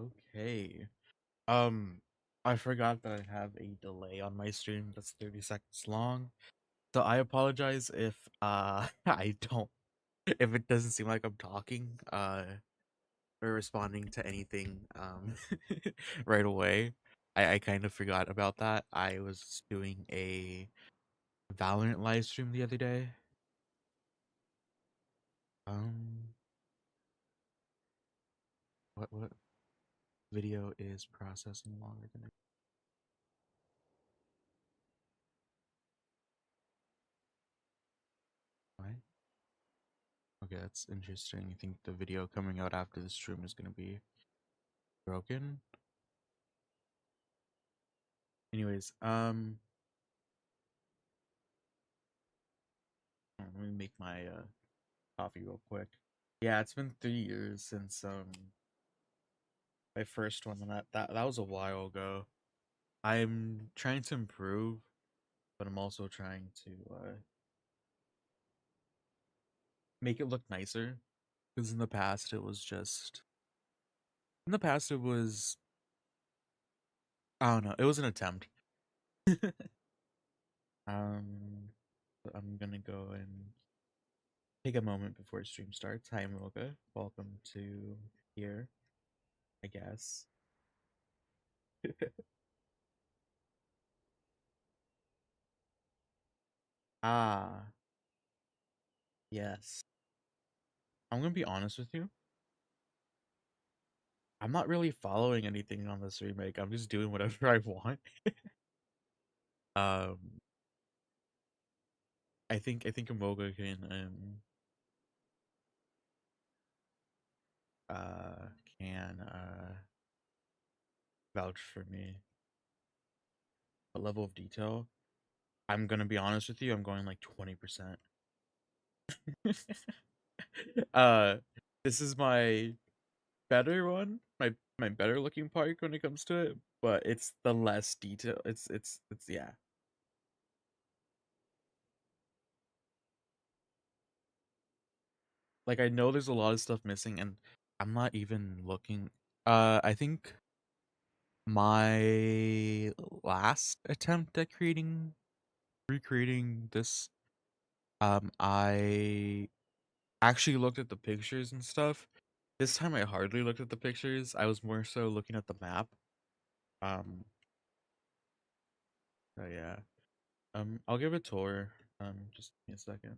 Okay. Um, I forgot that I have a delay on my stream that's 30 seconds long. So I apologize if I don't if it doesn't seem like I'm talking or responding to anything right away. I kind of forgot about that. I was doing a Valorant live stream the other day. Um what video is processing longer than why? Okay, that's interesting. You think the video coming out after the stream is gonna be broken? Anyways, let me make my coffee real quick. Yeah, it's been 3 years since my first one, and that was a while ago. I'm trying to improve, but I'm also trying to make it look nicer. Because in the past it was just in the past it was I don't know, it was an attempt. But I'm gonna go and take a moment before stream starts. Hi Moga, welcome to here, I guess. Ah, yes. I'm gonna be honest with you. I'm not really following anything on this remake. I'm just doing whatever I want. Um, I think Amoga uh can vouch for me. A level of detail. I'm gonna be honest with you. I'm going like 20%. uh, this is my better one. My better looking park when it comes to it, but it's the less detail. It's yeah. Like I know there's a lot of stuff missing, and I'm not even looking. I think my last attempt at recreating this, I actually looked at the pictures and stuff. This time I hardly looked at the pictures. I was more so looking at the map. Um, so yeah. I'll give a tour. Just give me a second.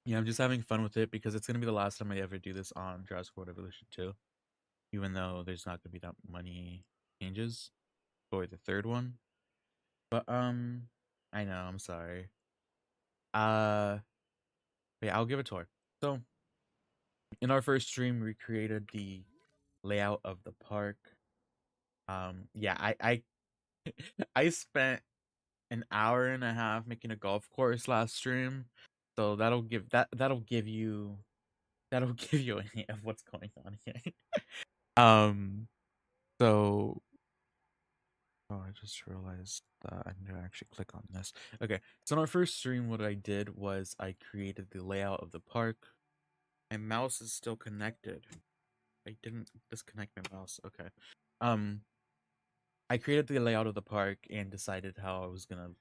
Yeah, I'm just having fun with it because it's gonna be the last time I ever do this on Jurassic World Evolution 2. Even though there's not gonna be that many changes for the third one. But I know, I'm sorry. Uh yeah, I'll give a tour. So in our first stream we created the layout of the park. Yeah, I I spent an hour and a half making a golf course last stream. So that'll give you a hint of what's going on here. um so oh, I just realized that I need to actually click on this. Okay, so in our first stream, what I did was I created the layout of the park. My mouse is still connected. I didn't disconnect my mouse. Okay. Um, I created the layout of the park and decided how I was gonna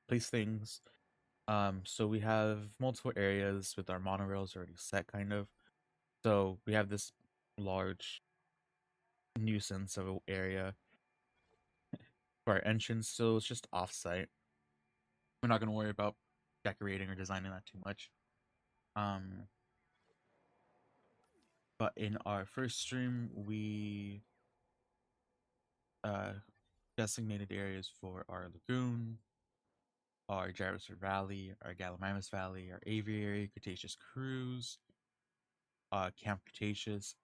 place things. So we have multiple areas with our monorails already set, kind of. So we have this large nuisance of an area for our entrance, so it's just off-site. We're not gonna worry about decorating or designing that too much. Um, but in our first stream, we uh designated areas for our lagoon, our Gyrosphere Valley, our Gallimimus Valley, our Aviary, Cretaceous Cruise, Camp Cretaceous,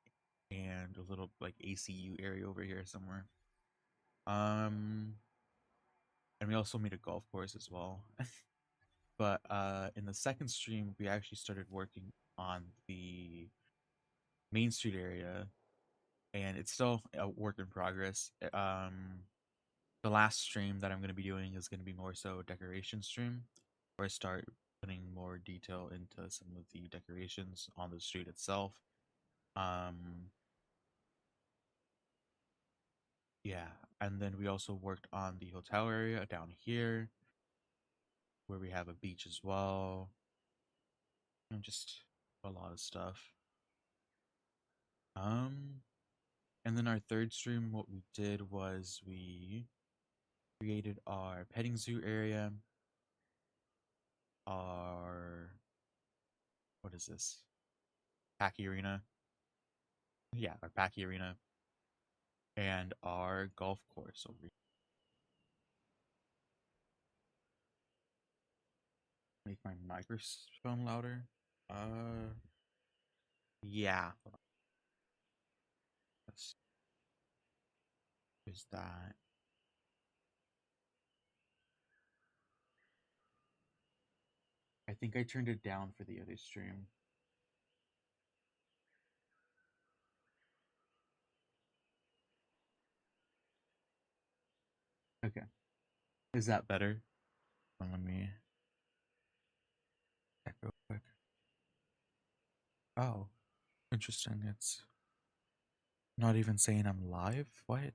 and a little like ACU area over here somewhere. Um, and we also made a golf course as well. But in the second stream, we actually started working on the Main Street area, and it's still a work in progress. The last stream that I'm going to be doing is going to be more so a decoration stream, where I start putting more detail into some of the decorations on the street itself. Um, yeah, and then we also worked on the hotel area down here, where we have a beach as well, and just a lot of stuff. Um, and then our third stream, what we did was we created our petting zoo area, our what is this? Packy arena. Yeah, our Packy arena and our golf course over here. Make my microphone louder. Yeah. Let's is that. I think I turned it down for the other stream. Okay. Is that better? Let me check real quick. Oh, interesting. It's not even saying I'm live. What?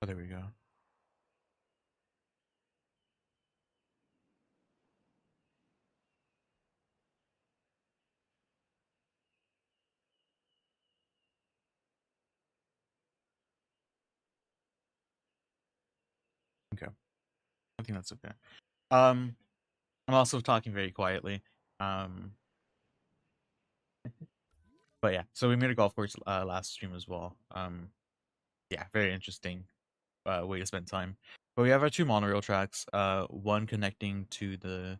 Oh, there we go. Okay. I think that's okay. Um, I'm also talking very quietly. Um, but yeah, so we made a golf course last stream as well. Yeah, very interesting way to spend time. But we have our two monorail tracks. One connecting to the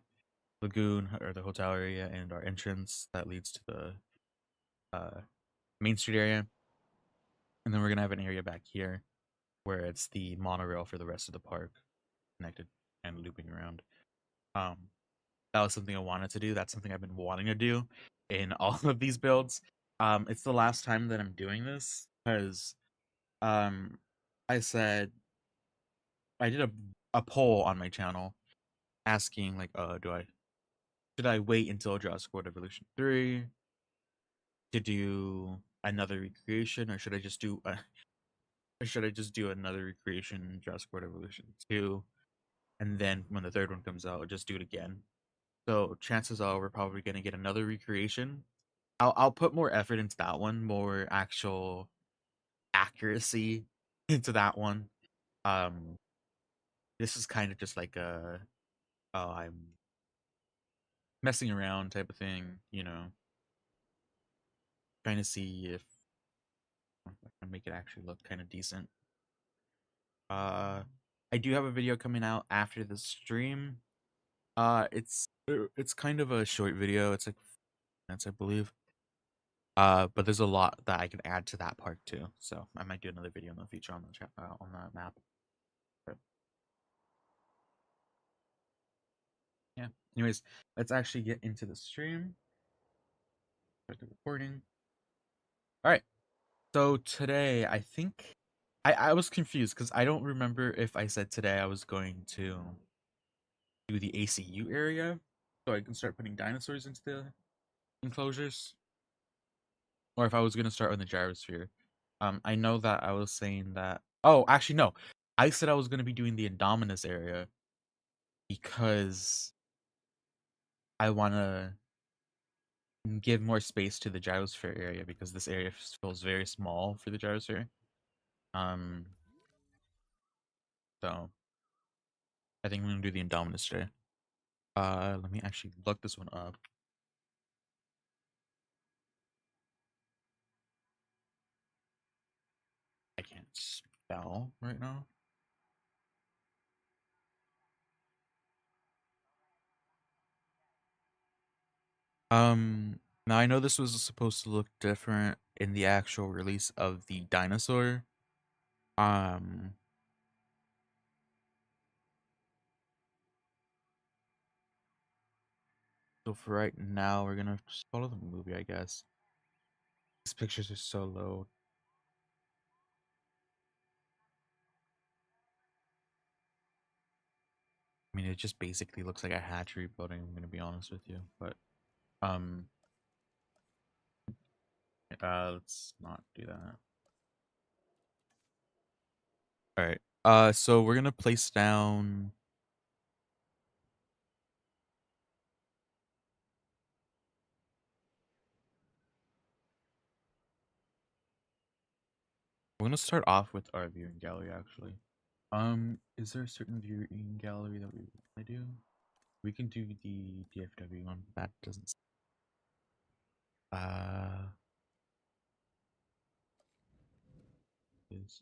lagoon or the hotel area and our entrance that leads to the Main Street area, and then we're gonna have an area back here where it's the monorail for the rest of the park, connected and looping around. Um, that was something I wanted to do. That's something I've been wanting to do in all of these builds. It's the last time that I'm doing this because um, I said I did a poll on my channel asking like, should I wait until Jurassic World Evolution 3 to do another recreation, or should I just do another recreation in Jurassic World Evolution 2, and then when the third one comes out, just do it again? So chances are we're probably gonna get another recreation. I'll put more effort into that one, more actual accuracy into that one. Um, this is kind of just like a oh, I'm messing around type of thing, trying to see if I can make it actually look kind of decent. Uh, I do have a video coming out after the stream. It's kind of a short video. It's like minutes, I believe. But there's a lot that I can add to that part too. So I might do another video in the future on the on that map. But yeah. Anyways, let's actually get into the stream. Start the recording. All right. So today, I think I was confused because I don't remember if I said today I was going to do the ACU area, so I can start putting dinosaurs into the enclosures, or if I was gonna start on the gyrosphere. I know that I was saying that. Oh, actually, no. I said I was gonna be doing the Indominus area because I wanna give more space to the gyrosphere area because this area feels very small for the gyrosphere. Um, so I think I'm gonna do the Indominus today. Let me actually look this one up. I can't spell right now. Now I know this was supposed to look different in the actual release of the dinosaur. Um, so for right now, we're gonna just follow the movie, I guess. These pictures are so low. mean, it just basically looks like a hatchery building, I'm gonna be honest with you. But let's not do that. All right. So we're gonna place down. We're gonna start off with our viewing gallery, actually. Is there a certain viewing gallery that we want to do? We can do the DFW one. That doesn't. Is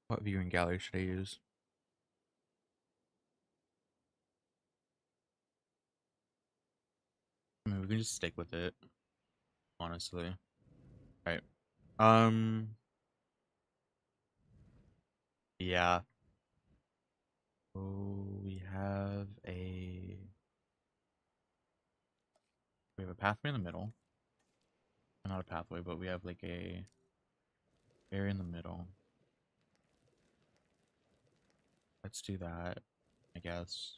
What viewing gallery should I use? I mean, we can just stick with it, honestly. All right. Yeah. Oh, we have a pathway in the middle. Not a pathway, but we have like a area in the middle. Let's do that, I guess.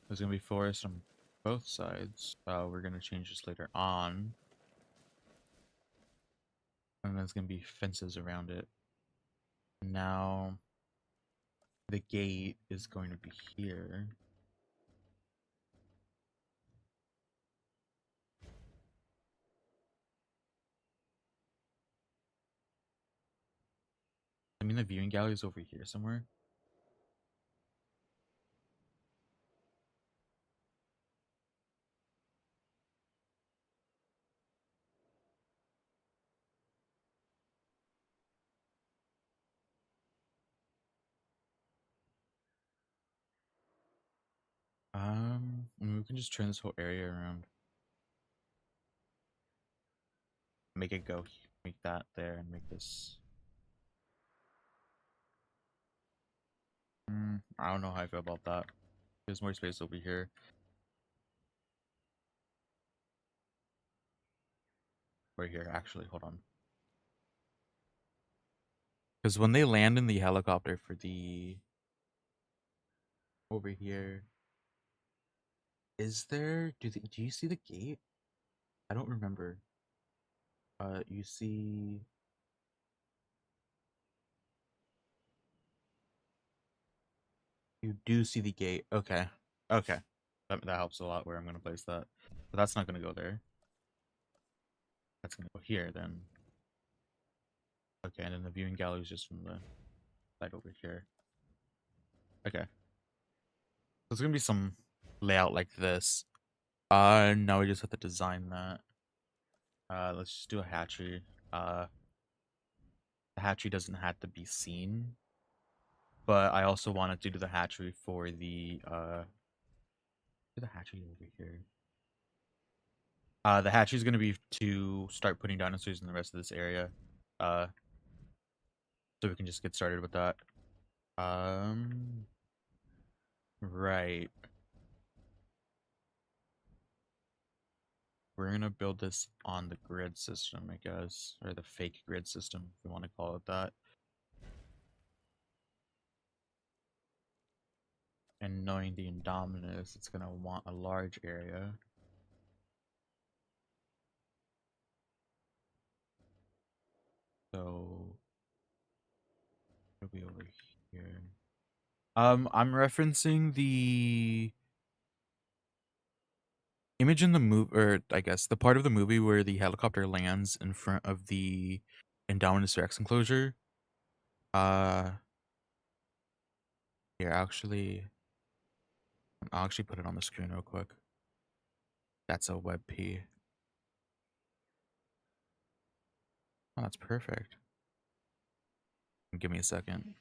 There's gonna be forest on both sides. We're gonna change this later on. And there's gonna be fences around it. Now, the gate is going to be here. I mean, the viewing gallery is over here somewhere. I mean, we can just turn this whole area around. Make it go, make that there, and make this. I don't know how I feel about that. There's more space over here. Or here, actually, hold on. Because when they land in the helicopter for the... Over here... Is there... Do you see the gate? I don't remember. You see... You do see the gate. Okay. Okay. That helps a lot where I'm going to place that. But that's not going to go there. That's going to go here, then. Okay, and then the viewing gallery is just from the side over here. Okay. There's going to be some layout like this. Now we just have to design that. Let's just do a hatchery. The hatchery doesn't have to be seen. But I also wanted to do the hatchery for the, do the hatchery over here. The hatchery is going to be to start putting dinosaurs in the rest of this area. So we can just get started with that. Right. We're gonna build this on the grid system, I guess, or the fake grid system, if we want to call it that. And knowing the Indominus, it's gonna want a large area. So it'll be over here. I'm referencing the image in the movie, or I guess the part of the movie where the helicopter lands in front of the Indominus Rex enclosure. Here, I'll actually put it on the screen real quick. That's a WebP. Oh, that's perfect. Give me a second.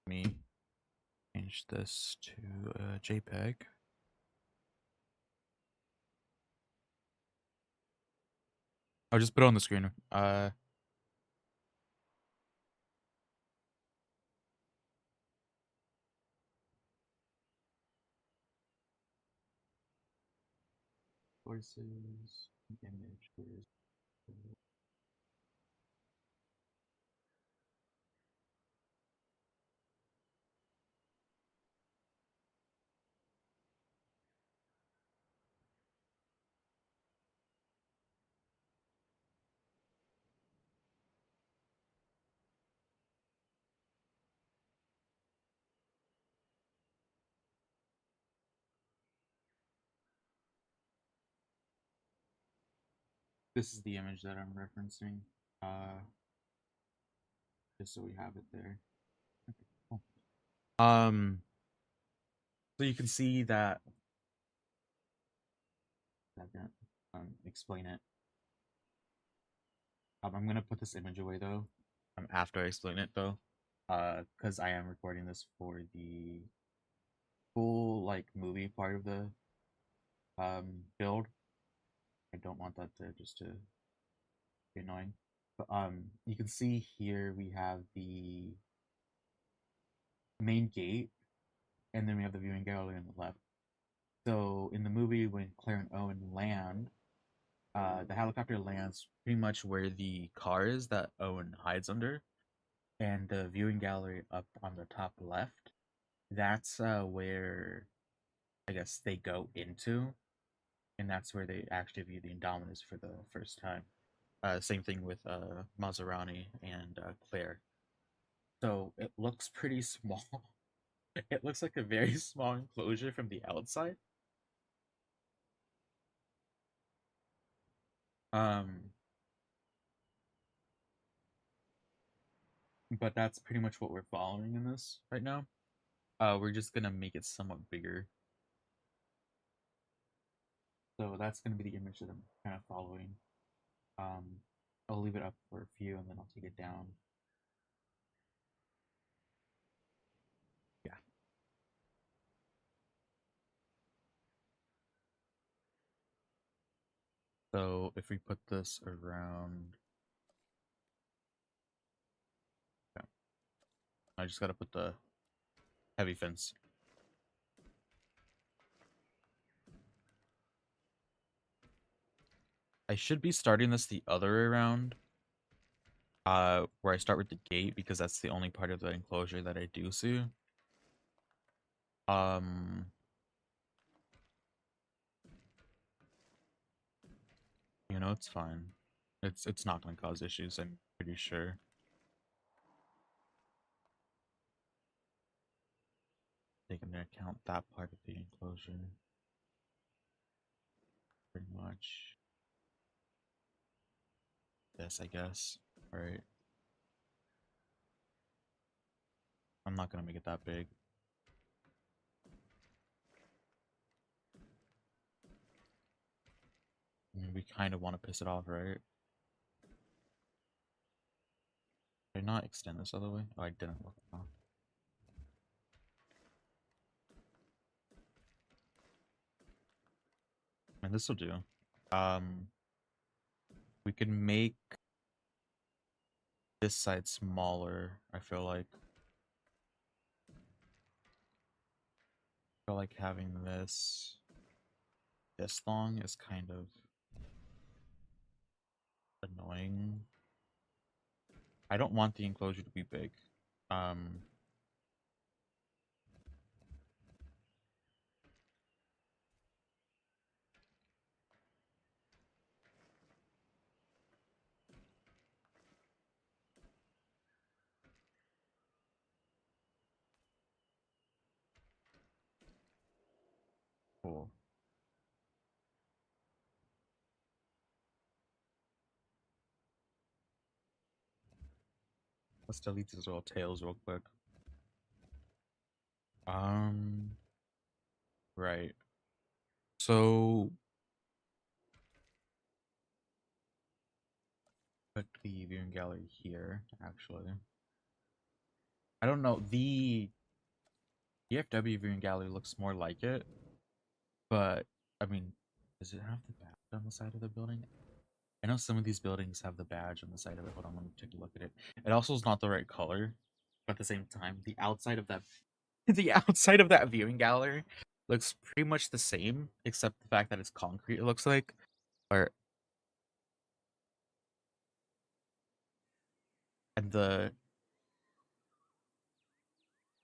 Let me change this to a JPEG. I'll just put it on the screen. sources, image, where's this is the image that I'm referencing. Just so we have it there. Okay, cool. So you can see that. Explain it. I'm gonna put this image away though. After I explain it though, because I am recording this for the full like movie part of the build. I don't want that to just to be annoying. But you can see here we have the main gate, and then we have the viewing gallery on the left. So in the movie, when Claire and Owen land, the helicopter lands pretty much where the car is that Owen hides under, and the viewing gallery up on the top left. That's where I guess they go into, and that's where they actually view the Indominus for the first time. Same thing with Maserati and Claire. So it looks pretty small. It looks like a very small enclosure from the outside. Um, but that's pretty much what we're following in this right now. We're just gonna make it somewhat bigger. So that's gonna be the image that I'm kind of following. I'll leave it up for a few and then I'll take it down. Yeah. So if we put this around, yeah, I just gotta put the heavy fence. I should be starting this the other way around, where I start with the gate because that's the only part of the enclosure that I do see. You know, it's fine. It's not gonna cause issues, I'm pretty sure. Take into account that part of the enclosure. Pretty much. This, I guess. Alright. I'm not gonna make it that big. I mean, we kind of want to piss it off, right? Did I not extend this other way? Oh, I didn't look. Oh. And this will do. We can make this side smaller, I feel like. I feel like having this long is kind of annoying. I don't want the enclosure to be big. Cool. Let's delete these little tails real quick. Right. So put the viewing gallery here, actually. I don't know, the DFW viewing gallery looks more like it, but I mean, does it have the badge on the side of the building? I know some of these buildings have the badge on the side of it. Hold on, let me take a look at it. It also is not the right color, but at the same time, the outside of that the outside of that viewing gallery looks pretty much the same, except the fact that it's concrete, it looks like. Or and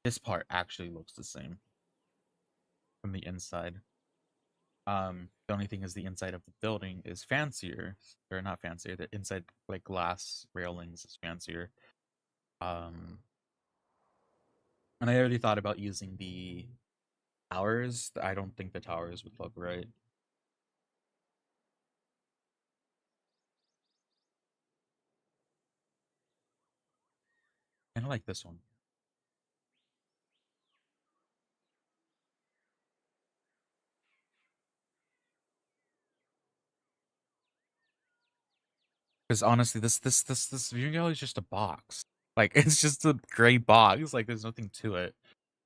this part actually looks the same from the inside. The only thing is the inside of the building is fancier, or not fancier. The inside, like glass railings, is fancier. Um, and I already thought about using the towers. I don't think the towers would look right. Kind of like this one. Because honestly, this viewing gallery is just a box. Like it's just a gray box. Like there's nothing to it.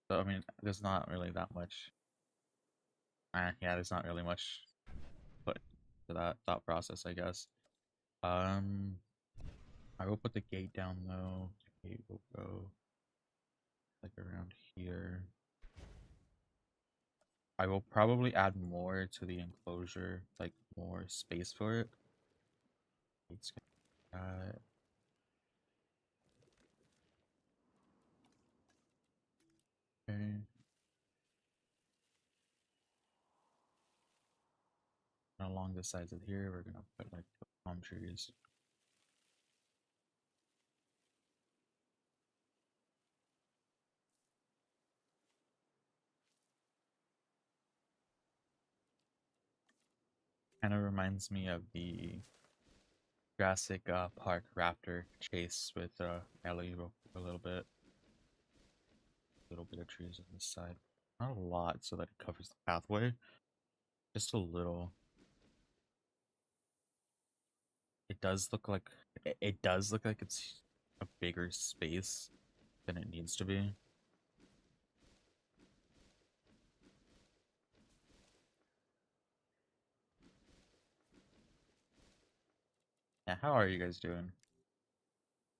So I mean, there's not really that much. Yeah, there's not really much put to that thought process, I guess. Um, I will put the gate down though. The gate will go like around here. I will probably add more to the enclosure, like more space for it. It's okay. And along the sides of here, we're gonna put like the palm trees. Kind of reminds me of the Jurassic Park raptor chase with Ellie a little bit. A little bit of trees on this side. Not a lot so that it covers the pathway. Just a little. It does look like it does look like it's a bigger space than it needs to be. Yeah, how are you guys doing?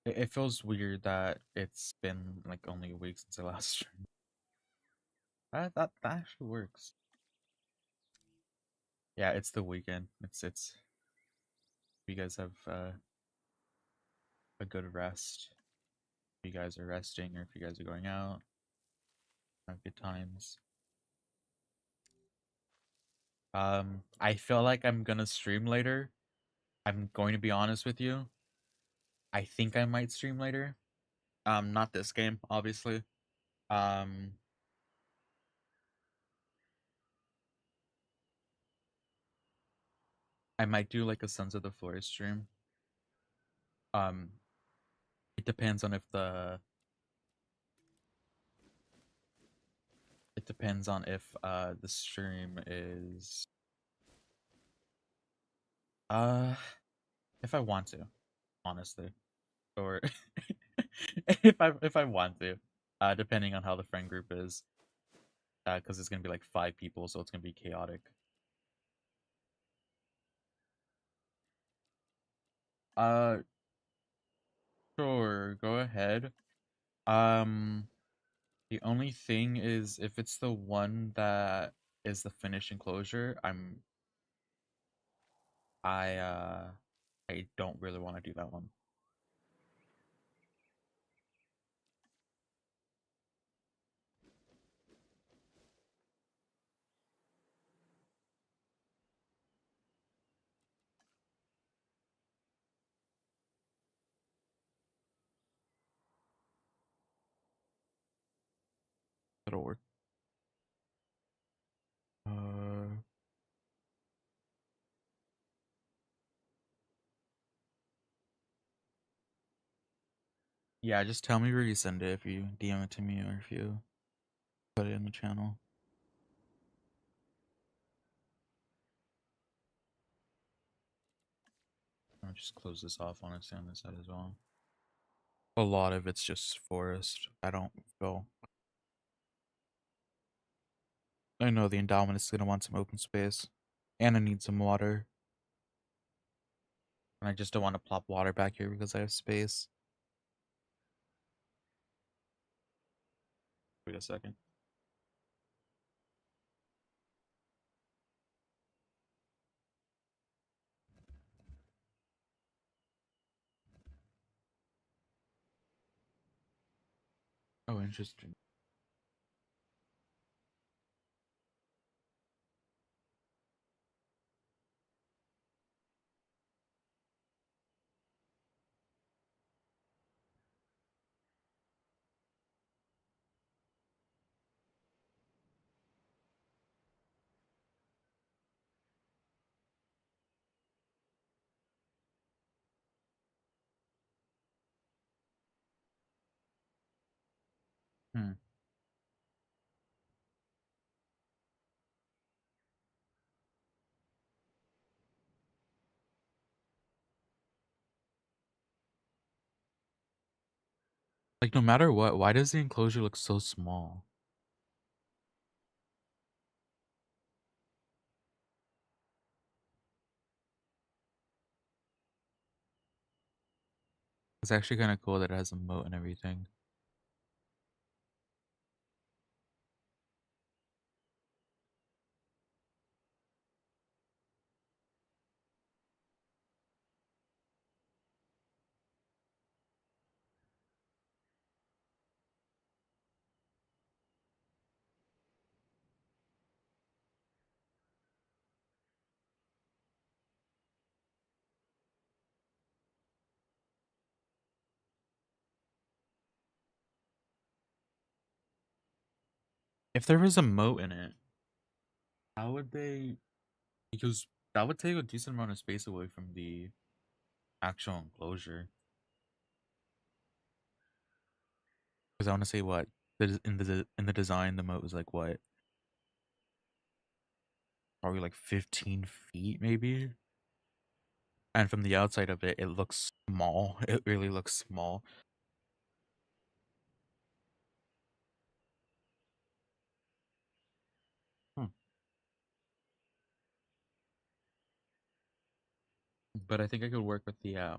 It feels weird that it's been like only a week since I last streamed. That actually works. Yeah, it's the weekend. It's if you guys have a good rest. If you guys are resting or if you guys are going out, have good times. I feel like I'm gonna stream later. I'm going to be honest with you. I think I might stream later. Not this game, obviously. Um, I might do like a Sons of the Forest stream. Um, it depends on if the stream is uh if I want to, honestly. Or if I want to. Depending on how the friend group is. Because it's gonna be like 5 people, so it's gonna be chaotic. Uh sure, go ahead. Um the only thing is if it's the one that is the finished enclosure, I uh I don't really want to do that one. It'll work. Uh yeah, just tell me where you send it if you DM it to me or if you put it in the channel. I'll just close this off honestly on this side as well. A lot of it's just forest. I don't feel. I know the Indominus is gonna want some open space. And I need some water. And I just don't want to plop water back here because I have space. Wait a second. Oh, interesting. Hmm. Like, no matter what, why does the enclosure look so small? It's actually kind of cool that it has a moat and everything. If there was a moat in it, how would they? Because that would take a decent amount of space away from the actual enclosure. Because I want to say what in the design, the moat was like what, probably like 15 feet maybe. And from the outside of it, it looks small. It really looks small. Hmm. But I think I could work with the. I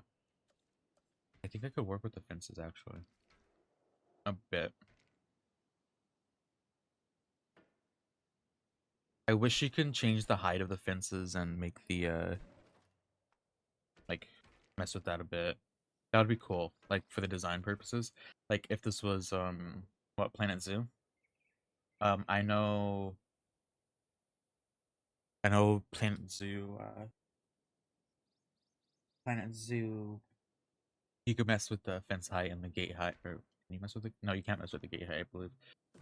think I could work with the fences actually a bit. I wish you can change the height of the fences and make the like mess with that a bit. That would be cool, like for the design purposes. Like if this was what Planet Zoo? I know Planet Zoo. You could mess with the fence height and the gate height, or can you mess with the? No, you can't mess with the gate height, I believe.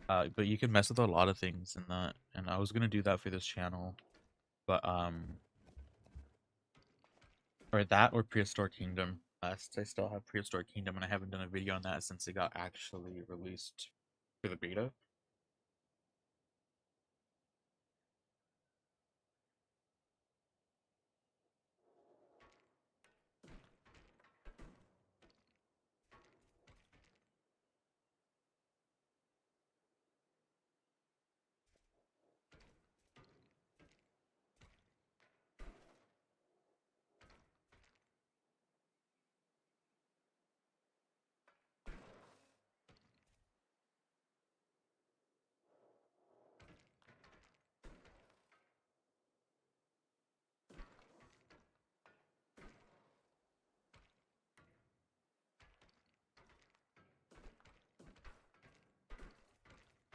But you can mess with a lot of things in that, and I was gonna do that for this channel, but or that or Prehistoric Kingdom. I still have Prehistoric Kingdom, and I haven't done a video on that since it got actually released for the beta.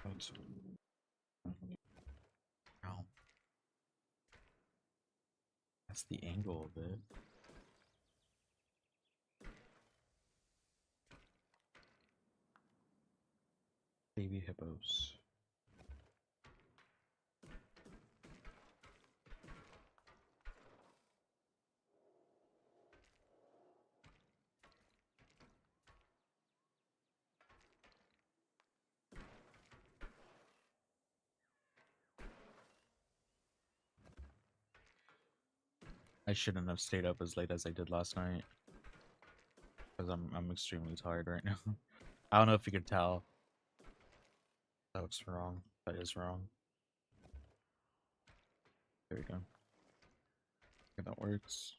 That's, wow, that's the angle of it. Baby hippos. I shouldn't have stayed up as late as I did last night because I'm extremely tired right now. I don't know if you could tell. That looks wrong. That is wrong. There we go. Okay, that works.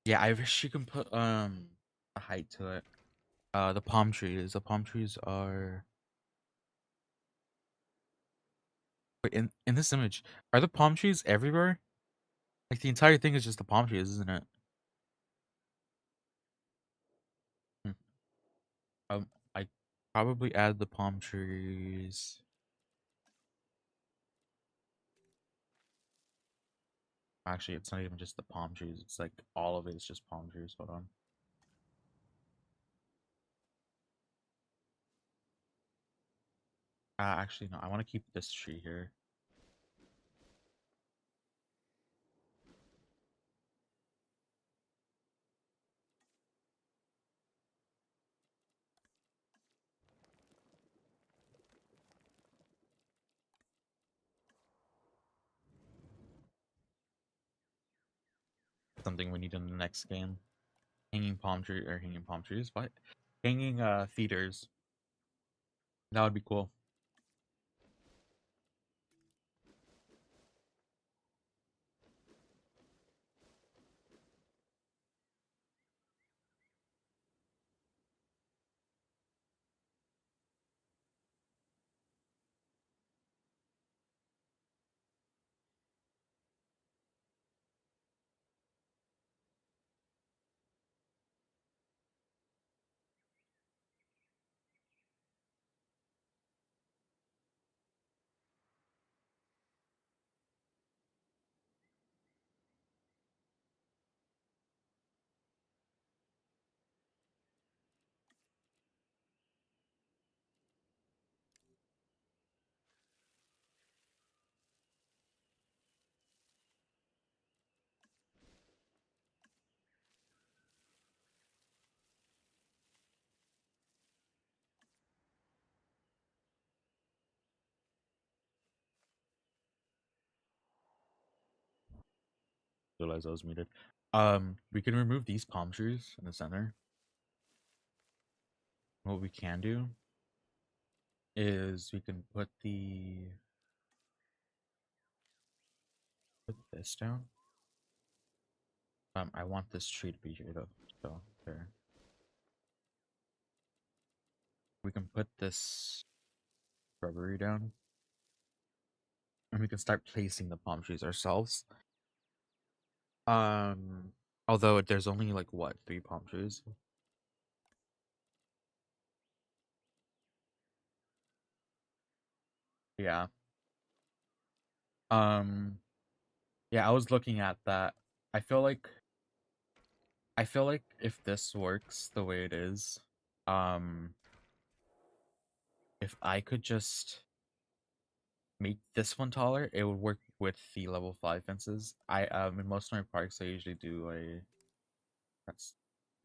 Yeah, I wish you can put a height to it. The palm trees. The palm trees are. Wait, in this image, are the palm trees everywhere? Like the entire thing is just the palm trees, isn't it? probably add the palm trees. Actually, it's not even just the palm trees. It's like all of it is just palm trees. Hold on. Actually, no. I want to keep this tree here. Something we need in the next game. Hanging palm trees. What? Hanging theaters. That would be cool. Realize I was muted. We can remove these palm trees in the center. What we can do is we can put this down. I want this tree to be here though. So there. We can put this shrubbery down. And we can start placing the palm trees ourselves. Although there's only like what, 3 palm trees? Yeah. Yeah, I was looking at that. I feel like if this works the way it is, if I could just make this one taller, it would work with the level 5 fences. In most of my parks I usually do that's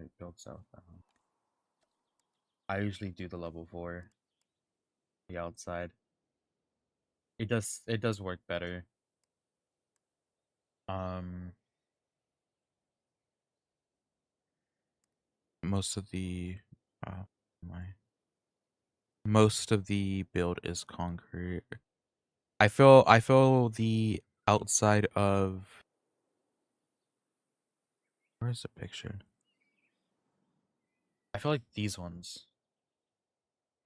it built south. I usually do the level 4, the outside. It does work better. Um most of the my most of the build is concrete. I feel the outside of where's the picture? I feel like these ones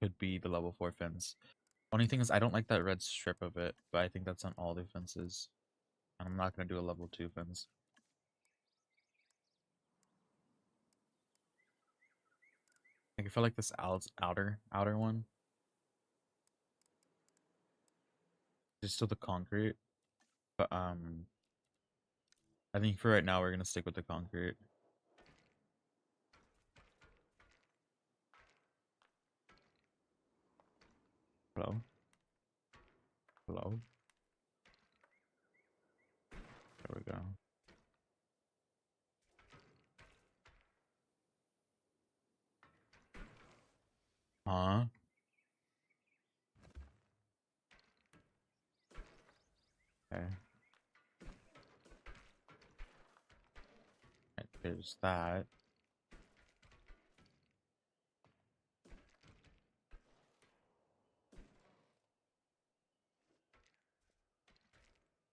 could be the level 4 fence. Only thing is I don't like that red strip of it, but I think that's on all the fences. And I'm not gonna do a level 2 fence. Like, I feel like this outer one is still the concrete, but I think for right now we're gonna stick with the concrete. Hello, hello. There we go. Huh? Okay. Right, there's that.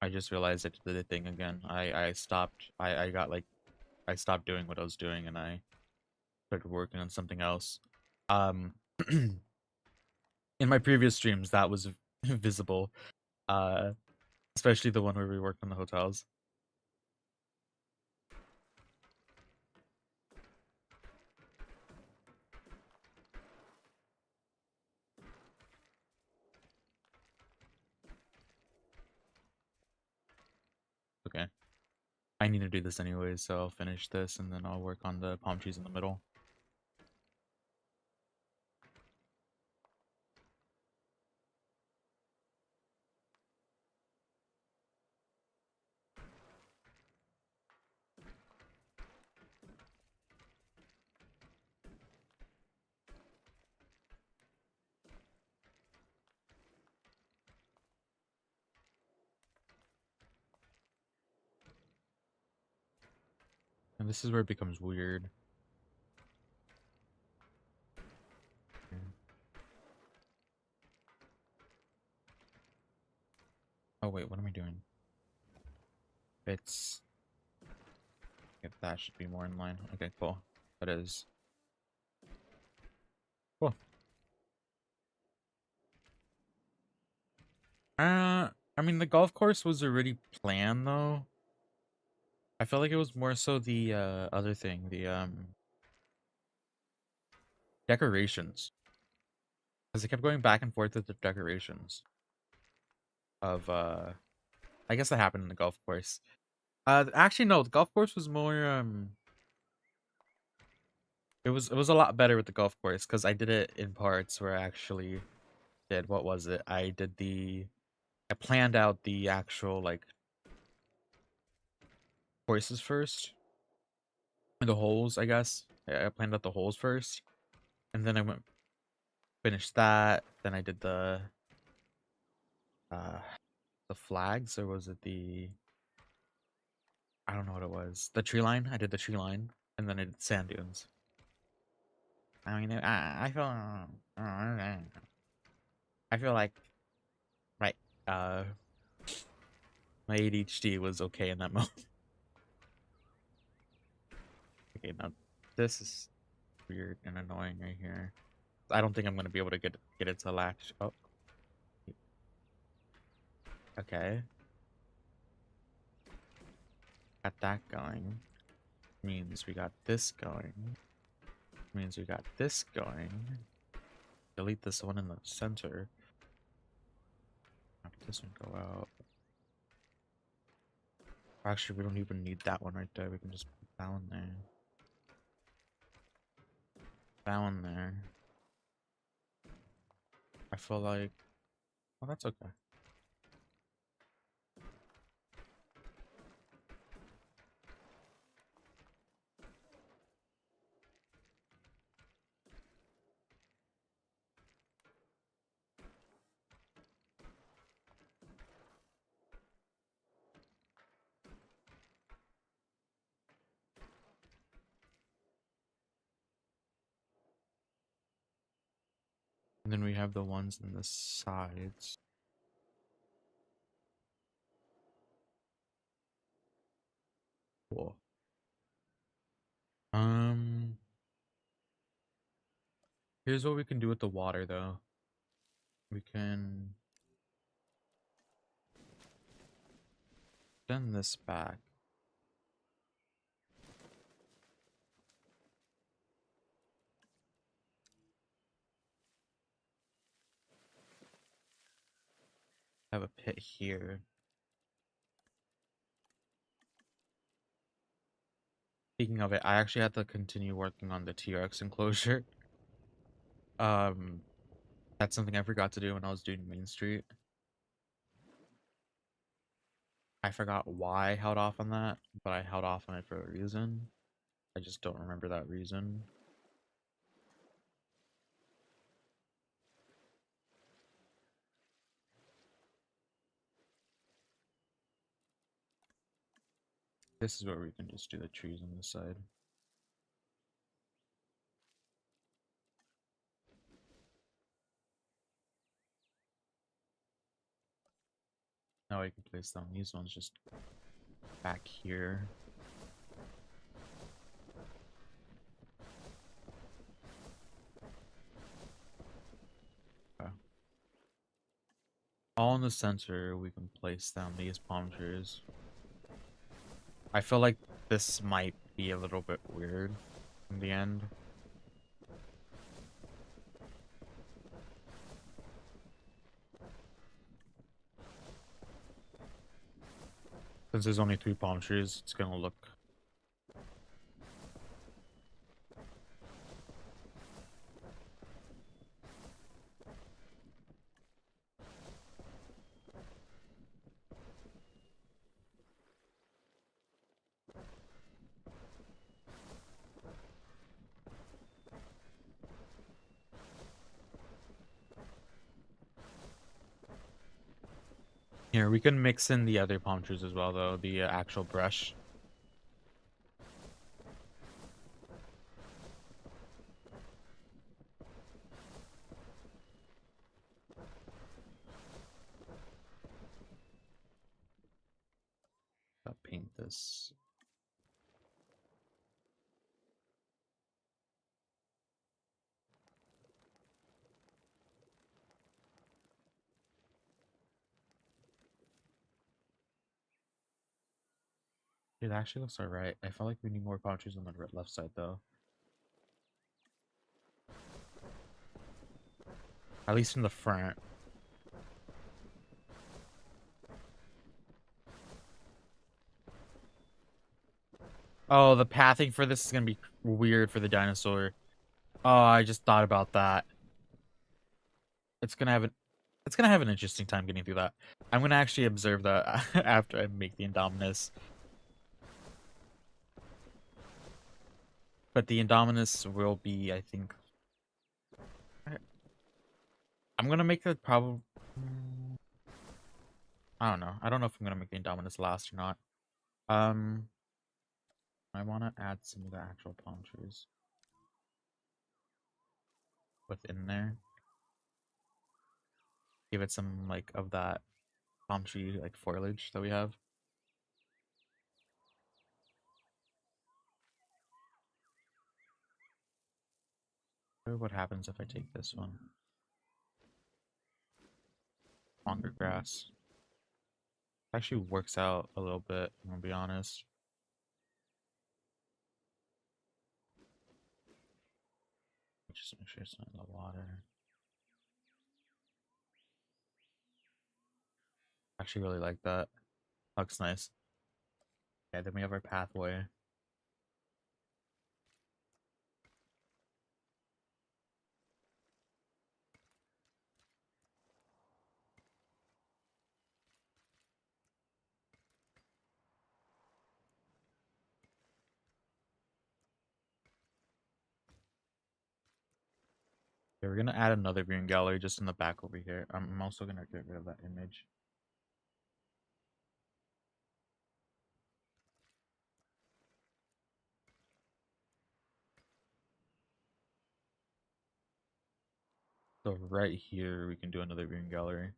I just realized I did the thing again. I stopped. I got like I stopped doing what I was doing and I started working on something else. Um, in my previous streams, that was visible. Uh, especially the one where we worked on the hotels. I need to do this anyways, so I'll finish this and then I'll work on the palm trees in the middle. And this is where it becomes weird. Oh wait, what am I doing? It's... If that should be more in line. Okay, cool. That is. Cool. I mean, the golf course was already planned, though. I felt like it was more so the, other thing, the, decorations. Because I kept going back and forth with the decorations of, I guess that happened in the golf course. Actually, no, the golf course was more, it was a lot better with the golf course, because I did it in parts where I actually did, what was it? I planned out the actual, like, courses first. The holes, I guess. I planned out the holes first. And then I went finished that. Then I did uh the flags, or was it the I don't know what it was. The tree line. I did the tree line. And then I did sand dunes. I mean I feel like my uh my ADHD was okay in that moment. Okay, now this is weird and annoying right here. I don't think I'm gonna be able to get it to latch. Oh, okay. Got that going. Means we got this going. Means we got this going. Delete this one in the center. Have this one go out. Actually, we don't even need that one right there. We can just put that one there. That one there. I feel like... Oh, that's okay. And then we have the ones in the sides. Cool. Here's what we can do with the water, though. We can send this back. Have a pit here. Speaking of it, I actually had to continue working on the TRX enclosure. That's something I forgot to do when I was doing Main Street. I forgot why I held off on that, but I held off on it for a reason. I just don't remember that reason. This is where we can just do the trees on this side. Now I can place down these ones just back here. Okay. All in the center, we can place down these palm trees. I feel like this might be a little bit weird in the end. Since there's only 3 palm trees, it's gonna look. Here, we can mix in the other palm trees as well, though, the actual brush. I'll paint this. It actually looks alright. I feel like we need more palm trees on the left side, though. At least in the front. Oh, the pathing for this is gonna be weird for the dinosaur. Oh, I just thought about that. It's gonna have an interesting time getting through that. I'm gonna actually observe that after I make the Indominus. But the Indominus will be, I think. I'm gonna make it probably. I don't know. I don't know if I'm gonna make the Indominus last or not. I want to add some of the actual palm trees within there. Give it some like of that palm tree like foliage that we have. What happens if I take this one? Longer grass. Actually works out a little bit, I'm gonna be honest. Just make sure it's not in the water. Actually really like that. Looks nice. Yeah, then we have our pathway. Okay, we're gonna add another viewing gallery just in the back over here. I'm also gonna get rid of that image. So right here we can do another viewing gallery.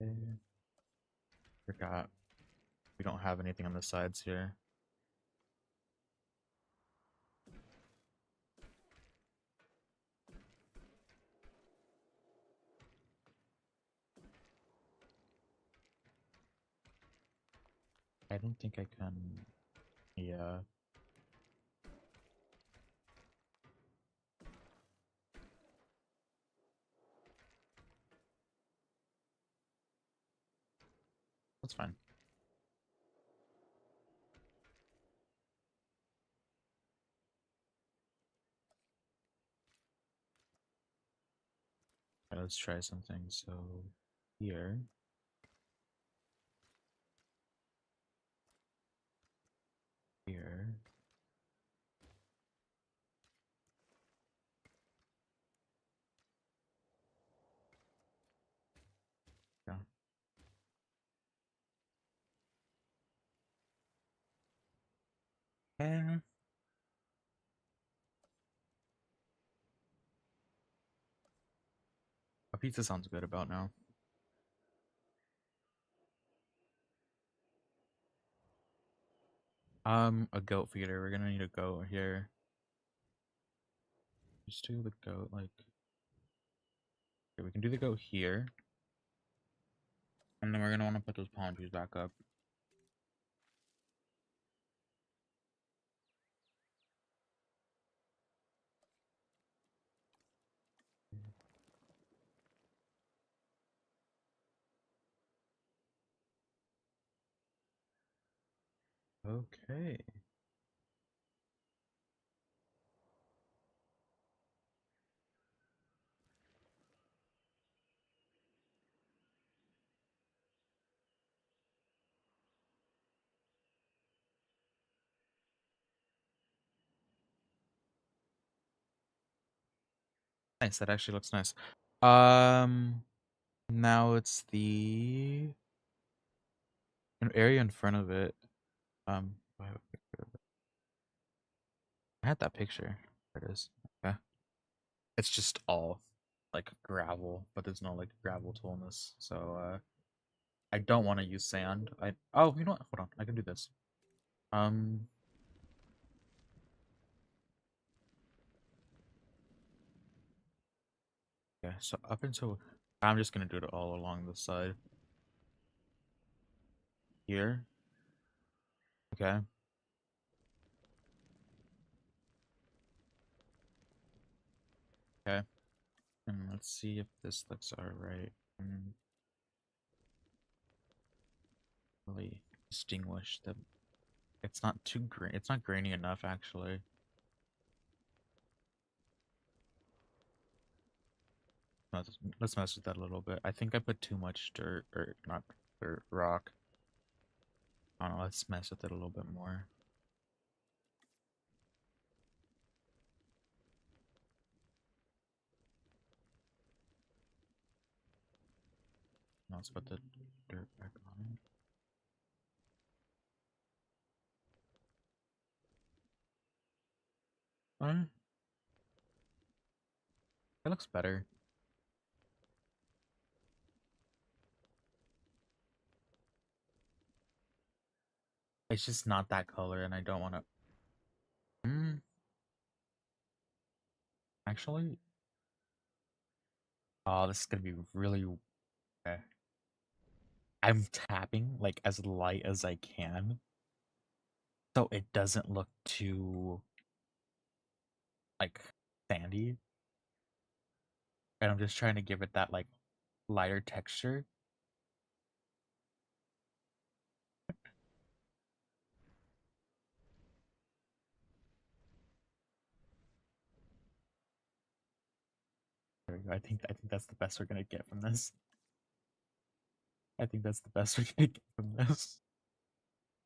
Okay. Forgot. We don't have anything on the sides here. I don't think I can. Yeah. That's fine. Okay, let's try something. So here. Here. Yeah. Eh, a pizza sounds good about now. A goat feeder. We're gonna need a goat here. Just do the goat like. Okay, we can do the goat here. And then we're gonna want to put those palm trees back up. Okay. Nice, that actually looks nice. Now it's the an area in front of it. I have a picture of it. I had that picture. There it is. Okay. It's just all like gravel, but there's no like gravel tool in this. So I don't want to use sand. You know what? Hold on. I can do this. Um yeah, so up until I'm just gonna do it all along the side here. Okay. Okay. And let's see if this looks alright. Really distinguish the it's not too grain it's not grainy enough actually. Let's mess with that a little bit. I think I put too much dirt or not dirt rock. I don't know, let's mess with it a little bit more. Now let's put the dirt back on it. It looks better. It's just not that color and I don't want to actually oh this is gonna be really okay. I'm tapping like as light as I can so it doesn't look too like sandy. And I'm just trying to give it that like lighter texture. There we go. I think that's the best we're gonna get from this. I think that's the best we're gonna get from this.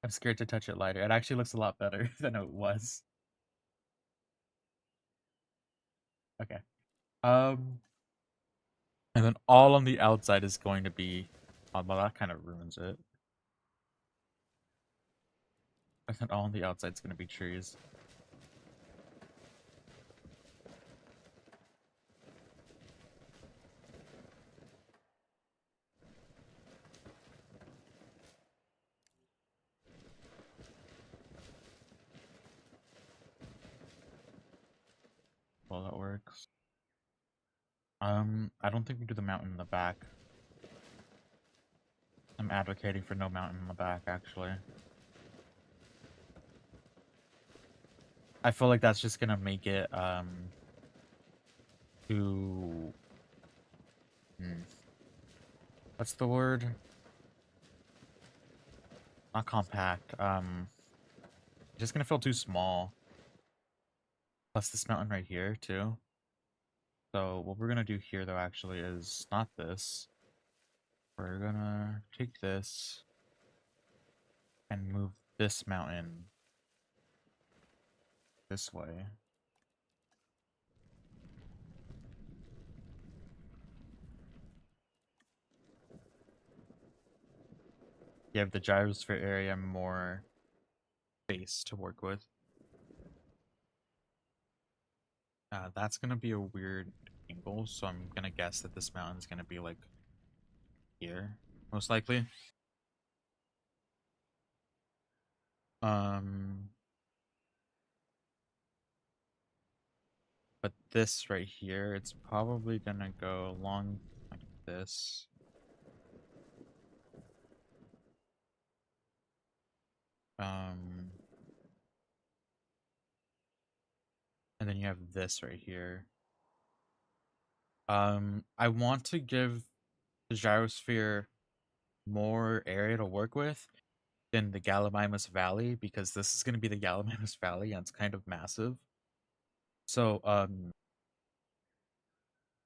I'm scared to touch it lighter. It actually looks a lot better than it was. Okay. And then all on the outside is going to be well that kind of ruins it. And then all on the outside is gonna be trees. Well that works. I don't think we do the mountain in the back. I'm advocating for no mountain in the back, actually. I feel like that's just gonna make it, too... What's the word? Not compact, just gonna feel too small. Plus this mountain right here, too. So what we're gonna do here, though, actually, is not this. We're gonna take this and move this mountain this way. Give the gyrosphere area more space to work with. That's gonna be a weird angle, so I'm gonna guess that this mountain's gonna be like here, most likely. Um, but this right here, it's probably gonna go along like this. And then you have this right here. I want to give the gyrosphere more area to work with than the Gallimimus Valley, because this is going to be the Gallimimus Valley and it's kind of massive. So,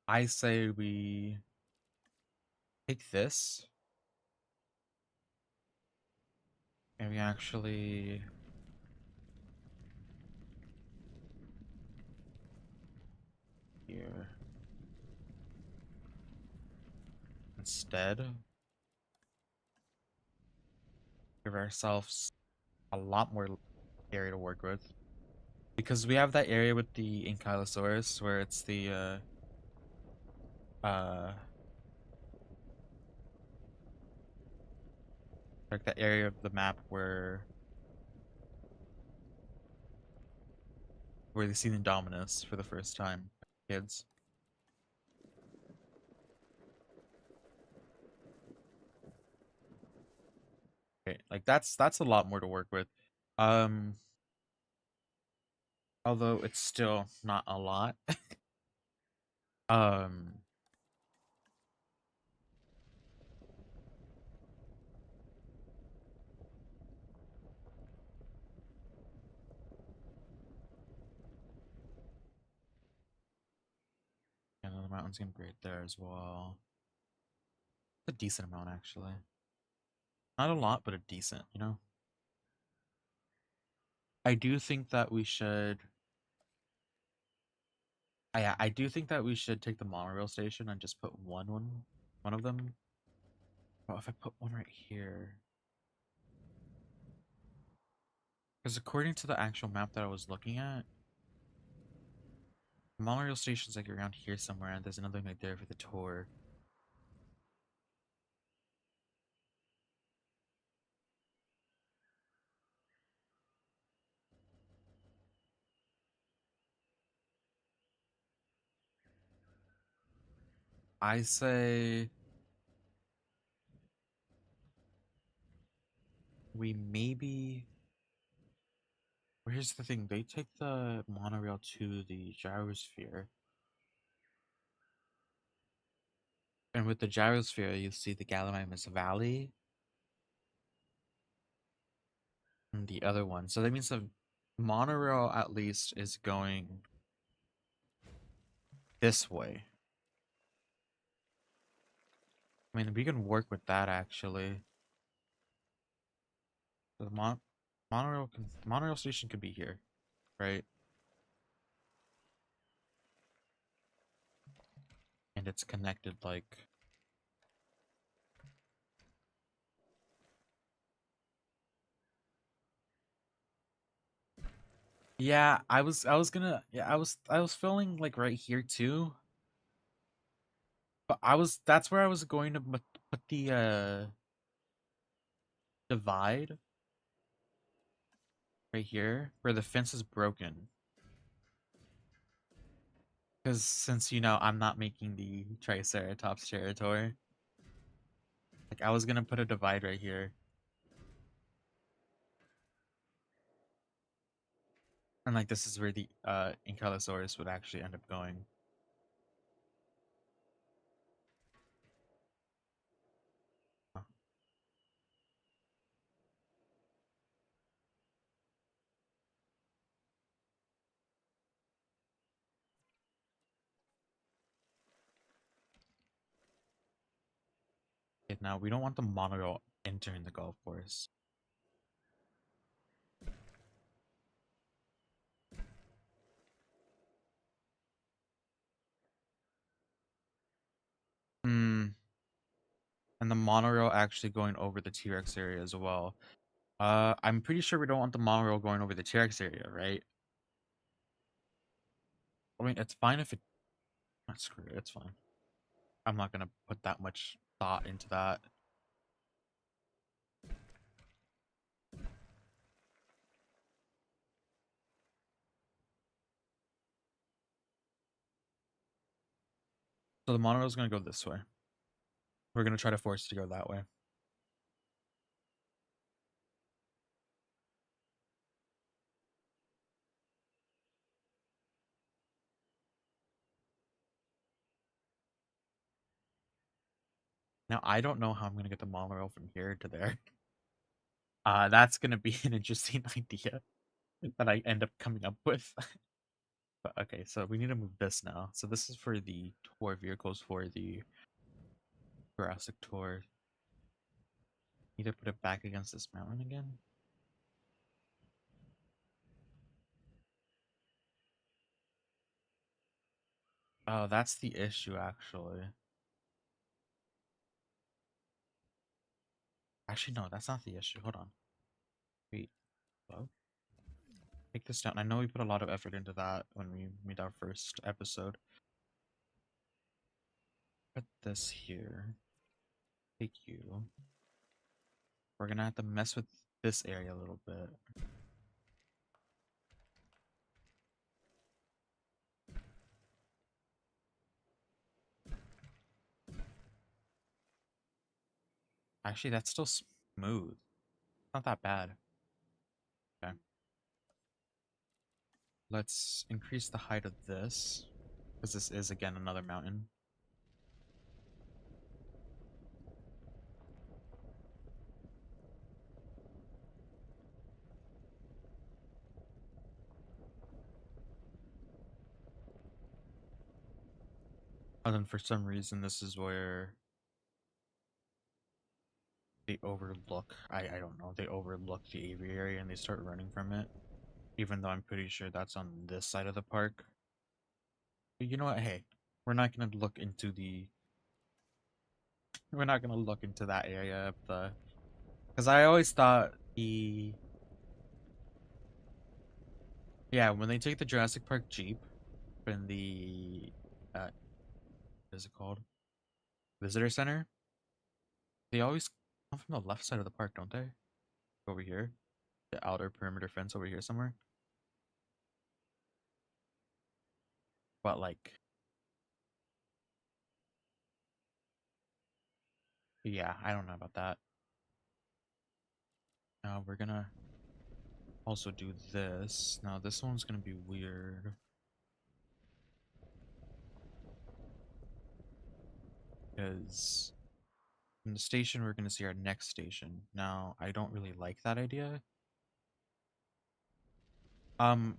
I say we take this and we actually here instead give ourselves a lot more area to work with, because we have that area with the Ankylosaurus where it's the uh like that area of the map where they see the Indominus for the first time, kids. Okay, like that's a lot more to work with. Um, although it's still not a lot. um, and the mountain's gonna be right there as well. It's a decent amount actually. Not a lot, but a decent, you know. I do think that we should. Yeah, I do think that we should take the monorail station and just put one of them. Well, if I put one right here, because according to the actual map that I was looking at, the monorail station's like around here somewhere, and there's another one right there for the tour. I say we maybe. Well, here's the thing: they take the monorail to the gyrosphere, and with the gyrosphere, you see the Gallimimus Valley and the other one. So that means the monorail at least is going this way. I mean, we can work with that actually. The monorail station could be here, right? And it's connected like. Yeah, I was feeling like right here too. But that's where I was going to put the divide right here where the fence is broken. Because since I'm not making the Triceratops territory, like I was gonna put a divide right here. And like this is where the Ankylosaurus would actually end up going. Huh. Okay, now we don't want the monorail entering the golf course. Hmm. And the monorail actually going over the T-Rex area as well. I'm pretty sure we don't want the monorail going over the T-Rex area, right? I mean, it's fine if it. Screw it, it's fine. I'm not gonna put that much thought into that. So the monorail is going to go this way. We're going to try to force it to go that way. Now, I don't know how I'm going to get the monorail from here to there. That's going to be an interesting idea that I end up coming up with. But okay, so we need to move this now. So this is for the tour vehicles for the Jurassic tour. Need to put it back against this mountain again. Oh, that's the issue, actually. Actually, no, that's not the issue. Hold on. Wait. Hello? Take this down. I know we put a lot of effort into that when we made our first episode. Put this here. Take you. We're gonna have to mess with this area a little bit. Actually, that's still smooth. Not that bad. Okay. Let's increase the height of this, because this is, again, another mountain. And then for some reason, this is where they overlook, I don't know, they overlook the aviary and they start running from it. Even though I'm pretty sure that's on this side of the park. But you know what? Hey, we're not gonna look into the. We're not gonna look into that area of the. Because I always thought the. Yeah, when they take the Jurassic Park Jeep in the. What is it called? Visitor Center? They always come from the left side of the park, don't they? Over here. The outer perimeter fence over here somewhere. But like. Yeah, I don't know about that. Now we're gonna also do this. Now this one's gonna be weird. Because in the station we're gonna see our next station. Now I don't really like that idea. Um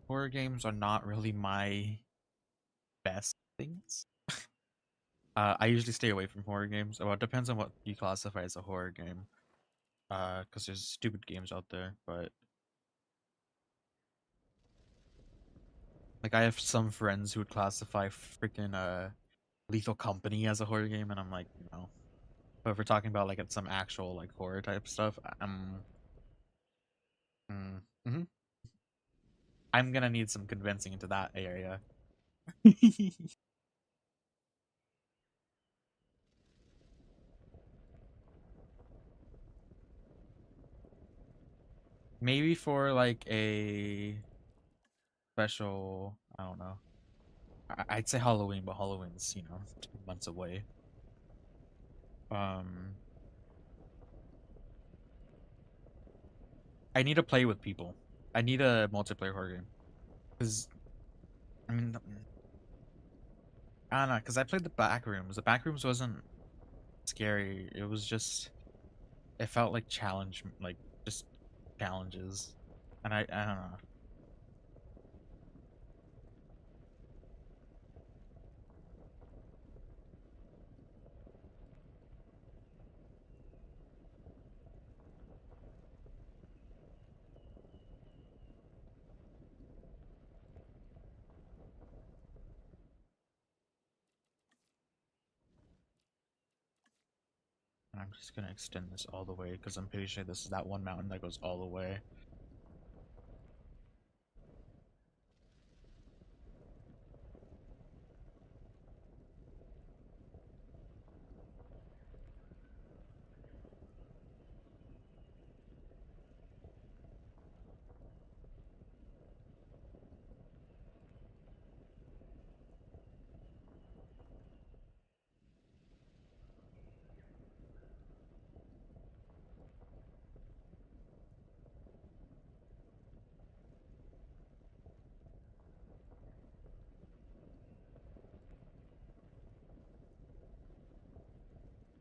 Horror games are not really my best things. I usually stay away from horror games. Well, it depends on what you classify as a horror game. Because there's stupid games out there, but like I have some friends who would classify freaking Lethal Company as a horror game, and I'm like, no. But if we're talking about like some actual like horror type stuff, mm-hmm. I'm gonna need some convincing into that area. Maybe for like a special, I don't know. I'd say Halloween, but Halloween's, 2 months away. Um, I need to play with people. I need a multiplayer horror game. Because, I mean, I don't know, because I played the back rooms. The back rooms wasn't scary. It was just, it felt like just challenges. And I don't know. I'm just gonna extend this all the way because I'm pretty sure this is that one mountain that goes all the way.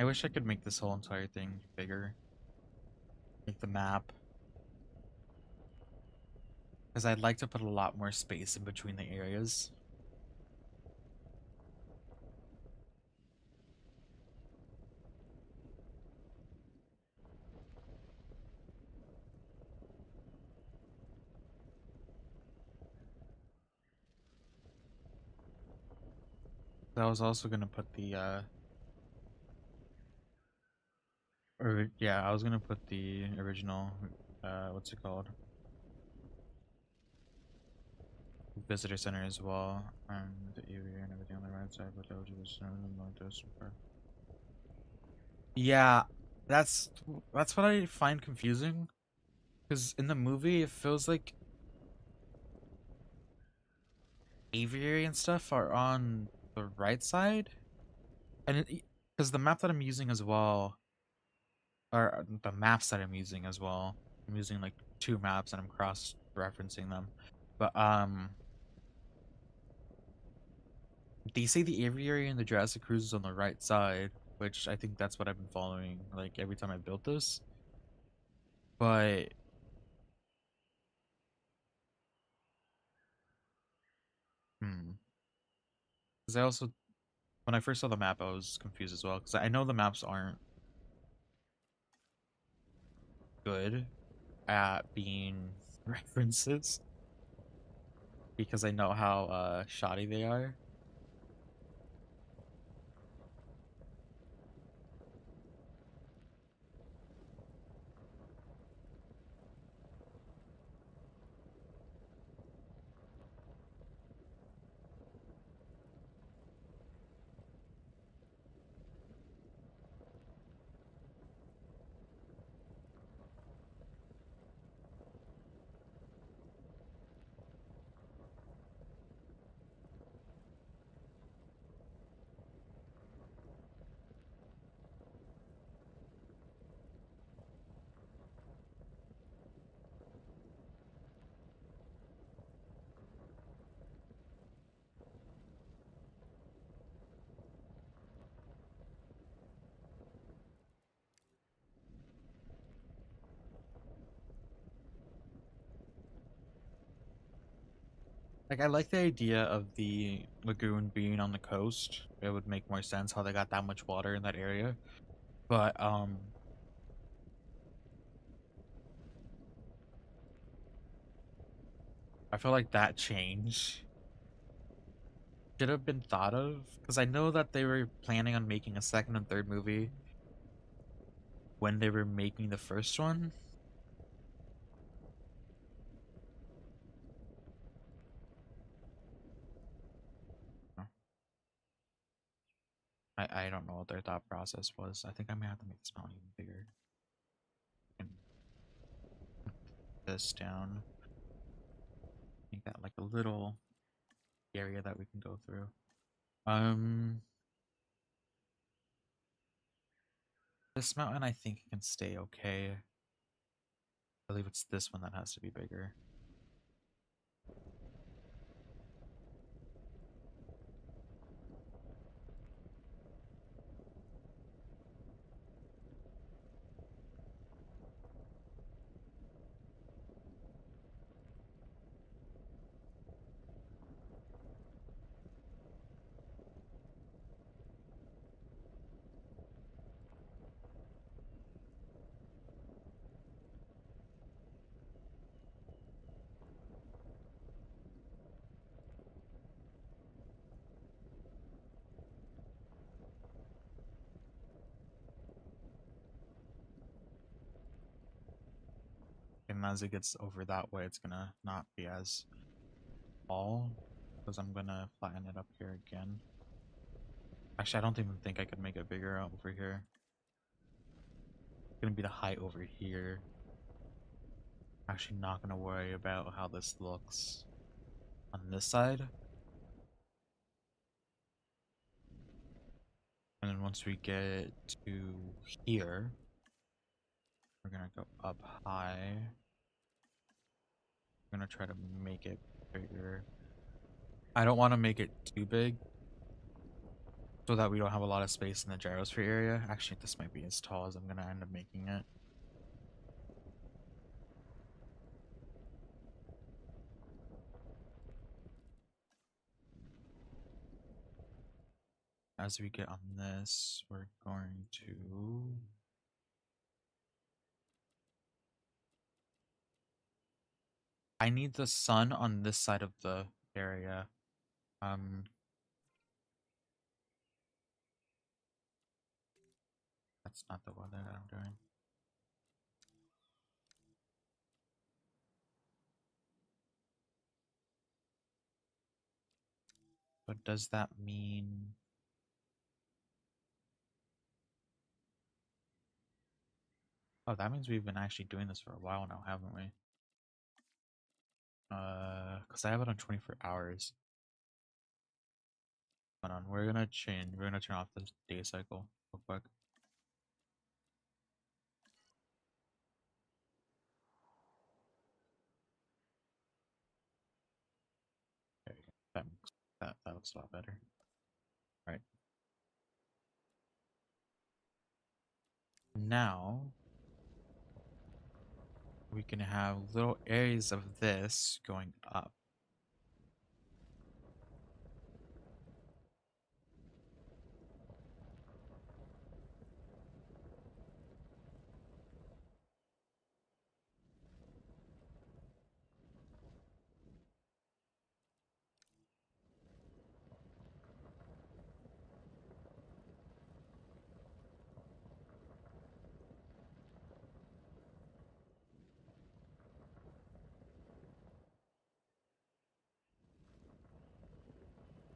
I wish I could make this whole entire thing bigger. Make the map. Because I'd like to put a lot more space in between the areas. I was also gonna put the I was gonna put the original what's it called? Visitor center as well, and the area and everything on the right side, but that would just like this. Yeah, that's what I find confusing. Because in the movie, it feels like aviary and stuff are on the right side, and because the map that I'm using as well, or the maps that I'm using as well, I'm using like two maps and I'm cross referencing them, but they say the aviary and the Jurassic Cruise is on the right side, which I think that's what I've been following like every time I built this, but hmm, because I also when I first saw the map, I was confused as well because I know the maps aren't good at being references because I know how shoddy they are. Like I like the idea of the lagoon being on the coast. It would make more sense how they got that much water in that area. But I feel like that change should have been thought of because I know that they were planning on making a second and third movie when they were making the first one. I don't know what their thought process was. I think I may have to make this mountain even bigger. And this down. Make that like a little area that we can go through. Um, this mountain I think can stay okay. I believe it's this one that has to be bigger. And as it gets over that way, it's gonna not be as tall because I'm gonna flatten it up here again. Actually, I don't even think I could make it bigger over here. It's gonna be the height over here. Actually, not gonna worry about how this looks on this side. And then once we get to here, we're gonna go up high. I'm gonna try to make it bigger. I don't want to make it too big, so that we don't have a lot of space in the gyrosphere area. Actually, this might be as tall as I'm gonna end up making it. As we get on this, we're going to... I need the sun on this side of the area. That's not the one that I'm doing. But does that mean... Oh, that means we've been actually doing this for a while now, haven't we? Because I have it on 24 hours. Hold on, we're gonna turn off this day cycle real quick. There we go. That looks a lot better. All right. Now we can have little areas of this going up.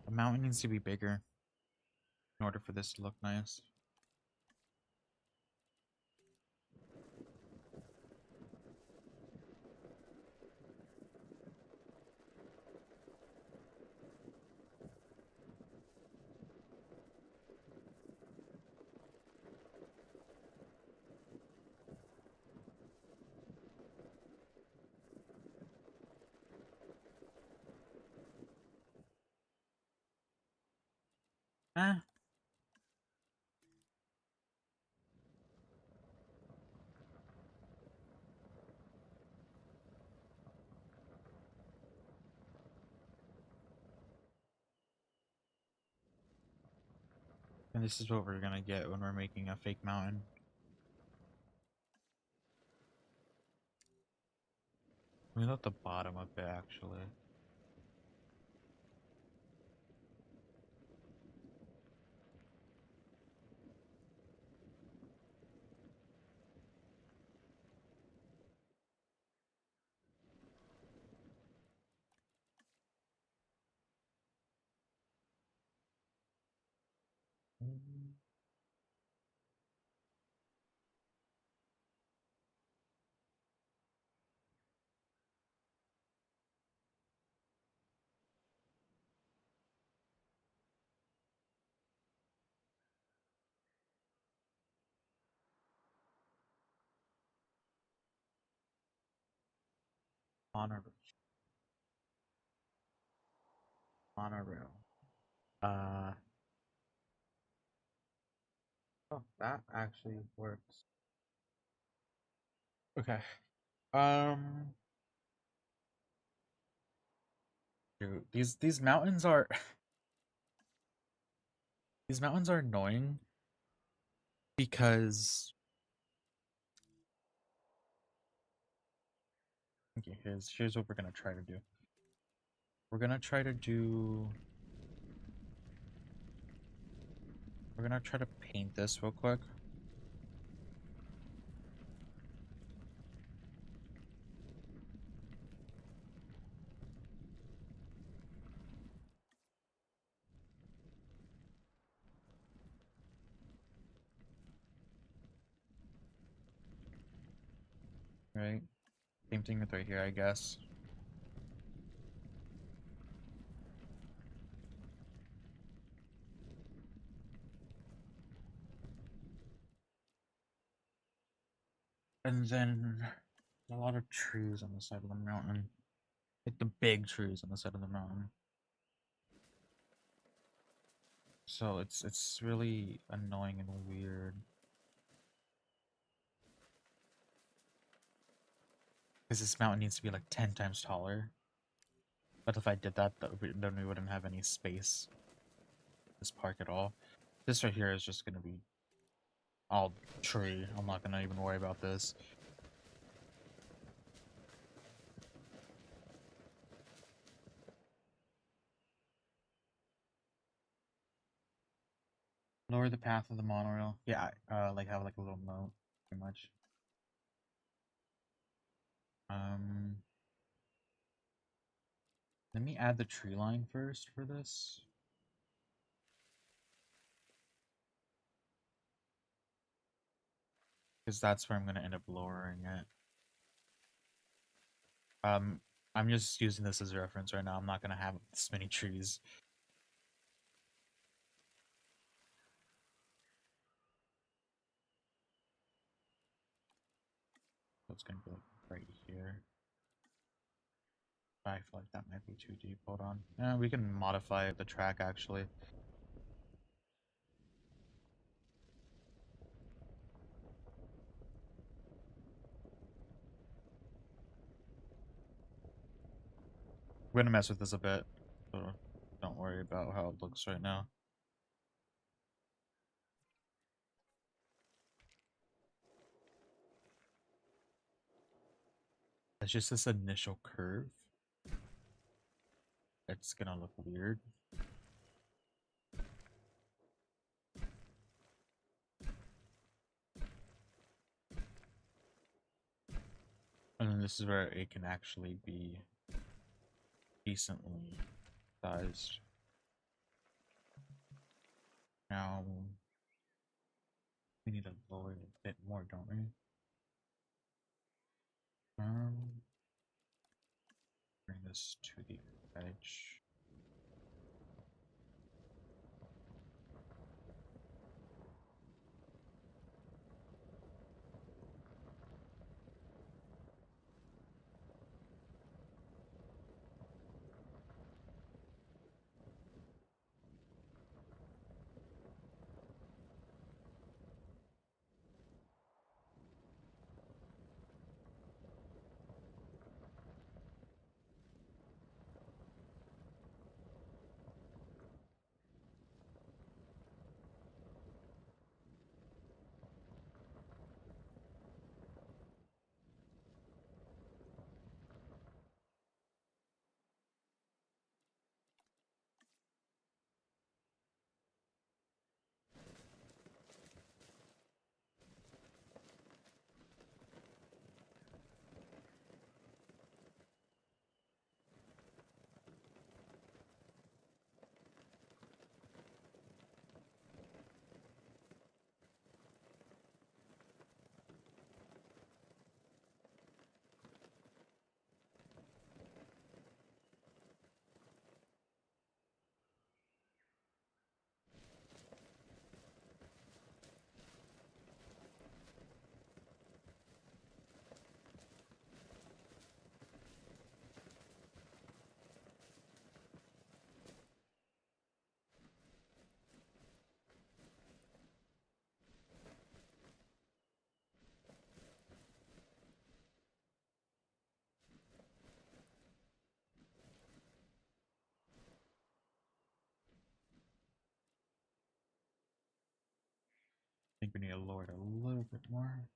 The mountain needs to be bigger in order for this to look nice. Eh. And this is what we're gonna get when we're making a fake mountain. We let the bottom of it actually. Monorail. Monorail. Oh, that actually works. Okay. Um. Dude, these mountains are these mountains are annoying because okay, here's what we're gonna try to do. We're gonna try to do we're gonna try to paint this real quick. Right? Same thing with right here, I guess. And then a lot of trees on the side of the mountain. Like the big trees on the side of the mountain. So it's really annoying and weird. Because this mountain needs to be like 10 times taller. But if I did that, then we wouldn't have any space in this park at all. This right here is just gonna be all tree. I'm not gonna even worry about this. Lower the path of the monorail. Yeah, like have like a little moat, pretty much. Let me add the tree line first for this. Because that's where I'm gonna end up lowering it. I'm just using this as a reference right now. I'm not gonna have this many trees. So it's gonna be like right here. I feel like that might be too deep. Hold on. We can modify the track actually. We're gonna mess with this a bit, so don't worry about how it looks right now. It's just this initial curve. It's gonna look weird. And then this is where it can actually be decently sized. Now, we need to lower it a bit more, don't we? Bring this to the edge. I think we need to lower it a little bit more.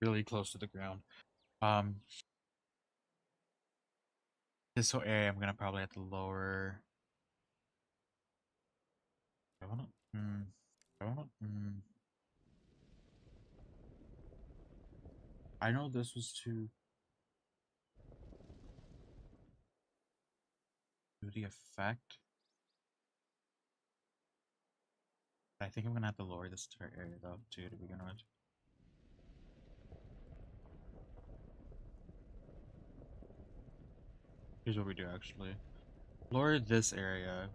Really close to the ground. This whole area I'm gonna probably have to lower. I wanna. I wanna. I know this was too do the effect. I think I'm gonna have to lower this entire area though, too, to begin with. Here's what we do actually. Lower this area.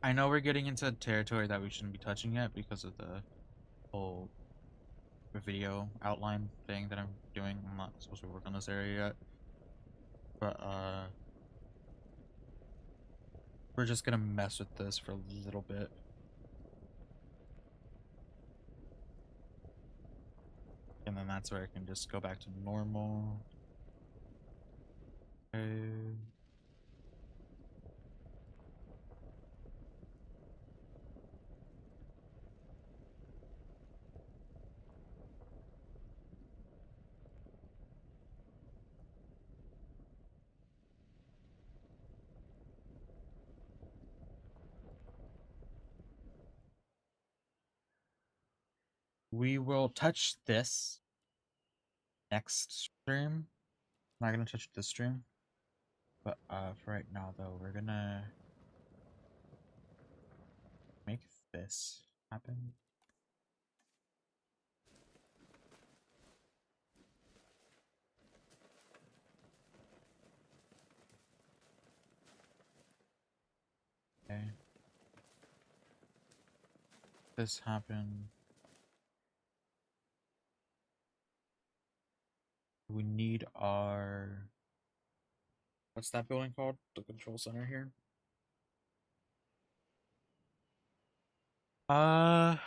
I know we're getting into territory that we shouldn't be touching yet because of the whole video outline thing that I'm doing. I'm not supposed to work on this area yet. But we're just gonna mess with this for a little bit. And then that's where I can just go back to normal. Okay. We will touch this next stream. I'm not gonna touch this stream. But for right now though, we're gonna make this happen. Okay. This happened. We need our, what's that building called? The control center here. How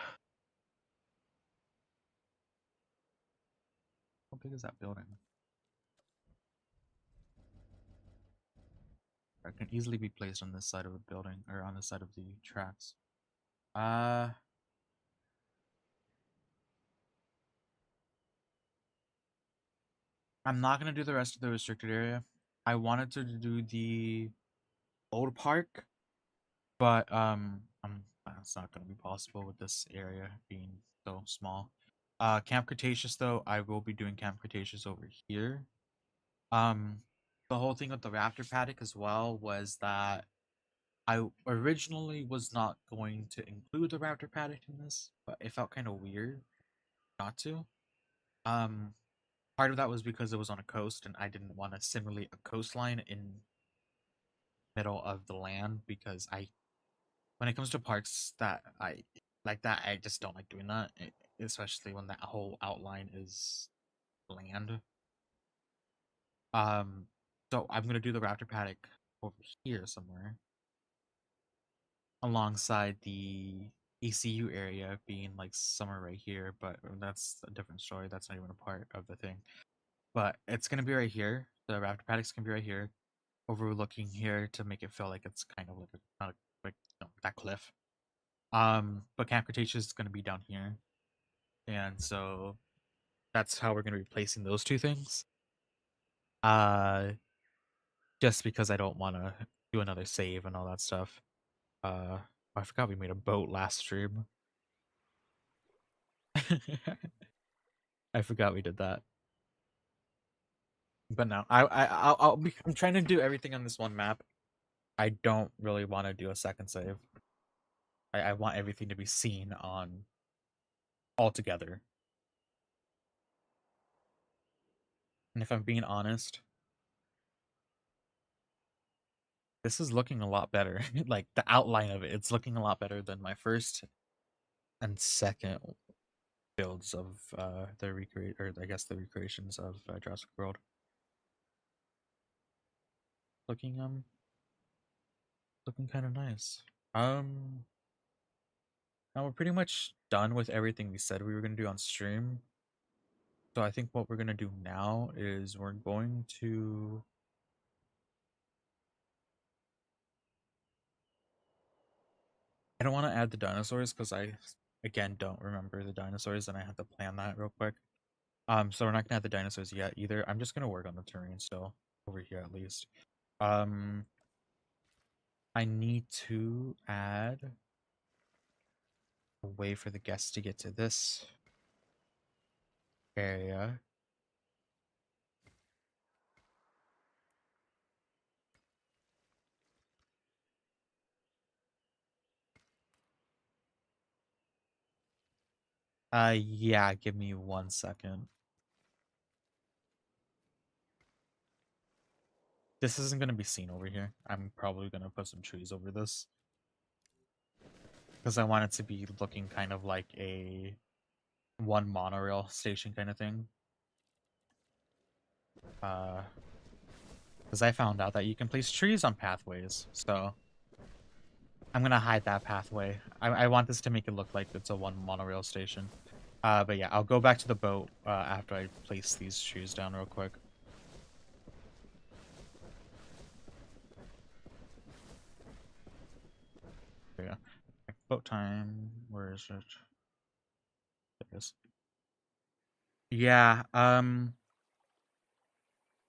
big is that building? It can easily be placed on this side of the building, or on this side of the tracks. I'm not gonna do the rest of the restricted area. I wanted to do the old park, but it's not gonna be possible with this area being so small. Camp Cretaceous though, I will be doing Camp Cretaceous over here. The whole thing with the raptor paddock as well was that I originally was not going to include the raptor paddock in this, but it felt kind of weird not to. Part of that was because it was on a coast, and I didn't want to simulate a coastline in middle of the land because when it comes to parks that I like that, I just don't like doing that, especially when that whole outline is land. So I'm gonna do the raptor paddock over here somewhere, alongside the ECU area being like somewhere right here, but that's a different story. That's not even a part of the thing. But it's gonna be right here. The raptor paddock's gonna be right here, overlooking here to make it feel like it's kind of like not like that cliff. But Camp Cretaceous is gonna be down here, and so that's how we're gonna be placing those two things. Uh, just because I don't want to do another save and all that stuff. I forgot we made a boat last stream. I forgot we did that. But no, I'm trying to do everything on this one map. I don't really want to do a second save. I want everything to be seen on all together. And if I'm being honest, this is looking a lot better. Like the outline of it, it's looking a lot better than my first and second builds of the recreate, or I guess the recreations of Jurassic World. Looking kind of nice. Now we're pretty much done with everything we said we were gonna do on stream. So I think what we're gonna do now is we're going to I don't want to add the dinosaurs because I again don't remember the dinosaurs and I have to plan that real quick. So we're not gonna add the dinosaurs yet either. I'm just gonna work on the terrain still over here at least. I need to add a way for the guests to get to this area. Yeah, give me 1 second. This isn't gonna be seen over here. I'm probably gonna put some trees over this. Because I want it to be looking kind of like a one monorail station kind of thing. Because I found out that you can place trees on pathways, so I'm gonna hide that pathway. I want this to make it look like it's a one monorail station. But yeah, I'll go back to the boat after I place these trees down real quick. Yeah, boat time. Where is it? There it is. Yeah.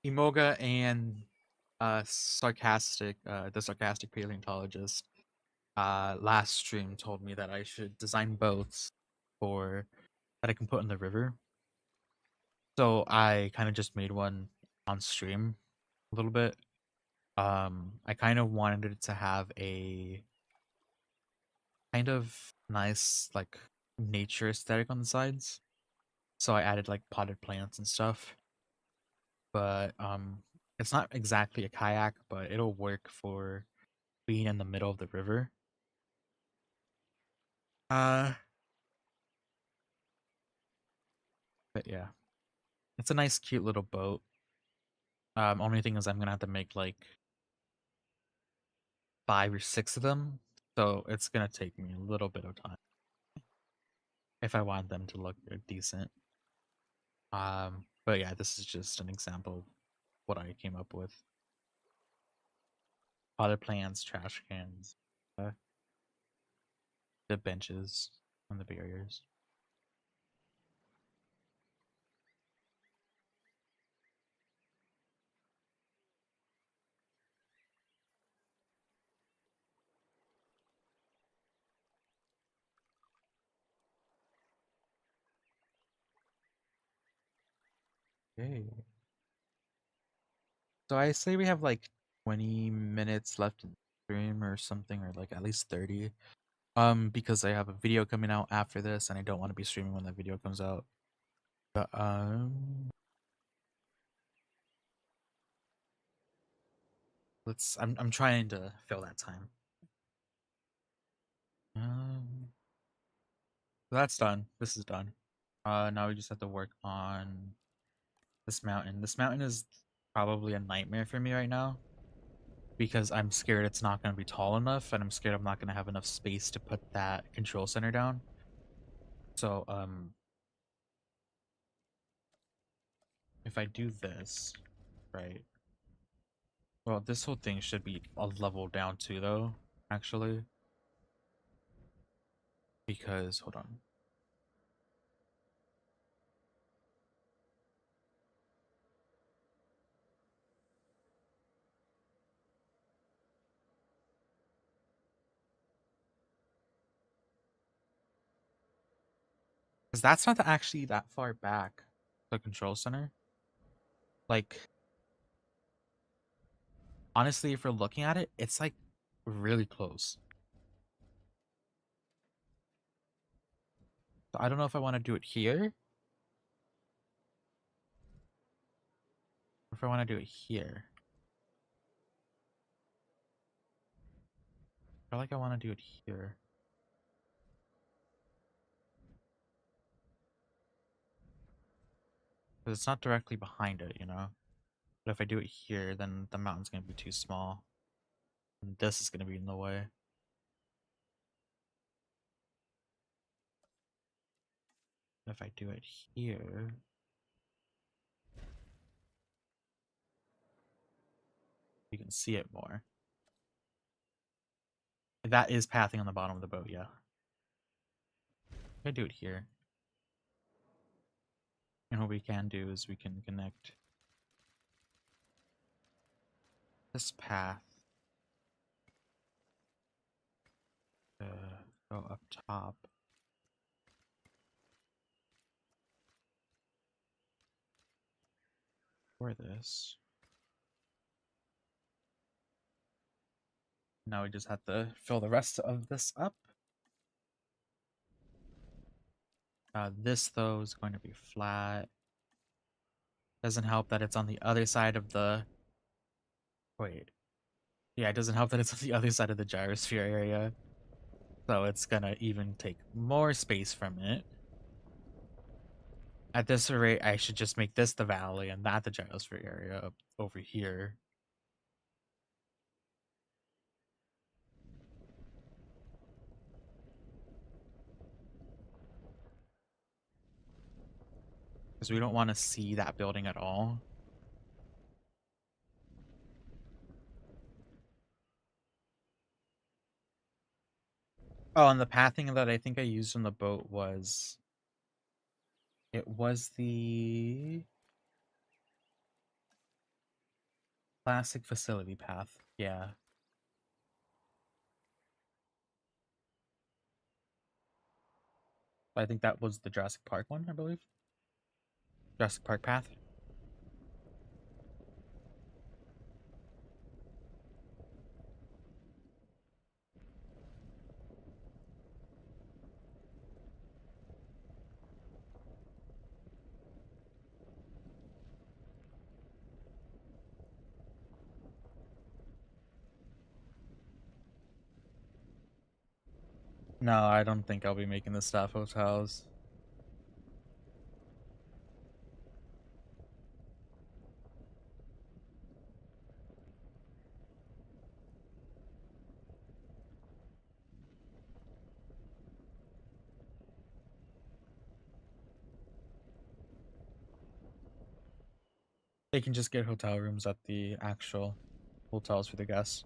Imoga and the sarcastic paleontologist, last stream told me that I should design boats for that I can put in the river. So I kind of just made one on stream a little bit. I kind of wanted it to have a kind of nice like nature aesthetic on the sides. So I added like potted plants and stuff. But it's not exactly a kayak, but it'll work for being in the middle of the river. Uh but yeah. It's a nice cute little boat. Only thing is I'm gonna have to make like 5 or 6 of them. So it's gonna take me a little bit of time if I want them to look decent. But yeah, this is just an example of what I came up with. Other plants, trash cans, uh, the benches, and the barriers. Okay. So I say we have like 20 minutes left in the stream or something, or like at least 30. Because I have a video coming out after this, and I don't want to be streaming when that video comes out. But I'm trying to fill that time. Um, that's done. This is done. Now we just have to work on this mountain. This mountain is probably a nightmare for me right now because I'm scared it's not going to be tall enough, and I'm scared I'm not going to have enough space to put that control center down. So if I do this, right? Well, this whole thing should be a level down too, though, actually. Because, hold on. Because that's not actually that far back, the control center. Like, honestly, if we're looking at it, it's like really close. So I don't know if I want to do it here. Or if I want to do it here. I feel like I want to do it here. Because it's not directly behind it, you know? But if I do it here, then the mountain's going to be too small. And this is going to be in the way. If I do it here... you can see it more. That is pathing on the bottom of the boat, yeah. If I do it here. And what we can do is we can connect this path to go up top. for this. Now we just have to fill the rest of this up. This, though, is going to be flat. Doesn't help that it's on the other side of the... Wait. Yeah, it doesn't help that it's on the other side of the gyrosphere area. So it's gonna even take more space from it. At this rate, I should just make this the valley and that the gyrosphere area up over here. Because we don't want to see that building at all. Oh, and the pathing that I think I used on the boat was... It was the... classic facility path. Yeah. I think that was the Jurassic Park one, I believe. Jurassic Park path. No, I don't think I'll be making the staff hotels. They can just get hotel rooms at the actual hotels for the guests.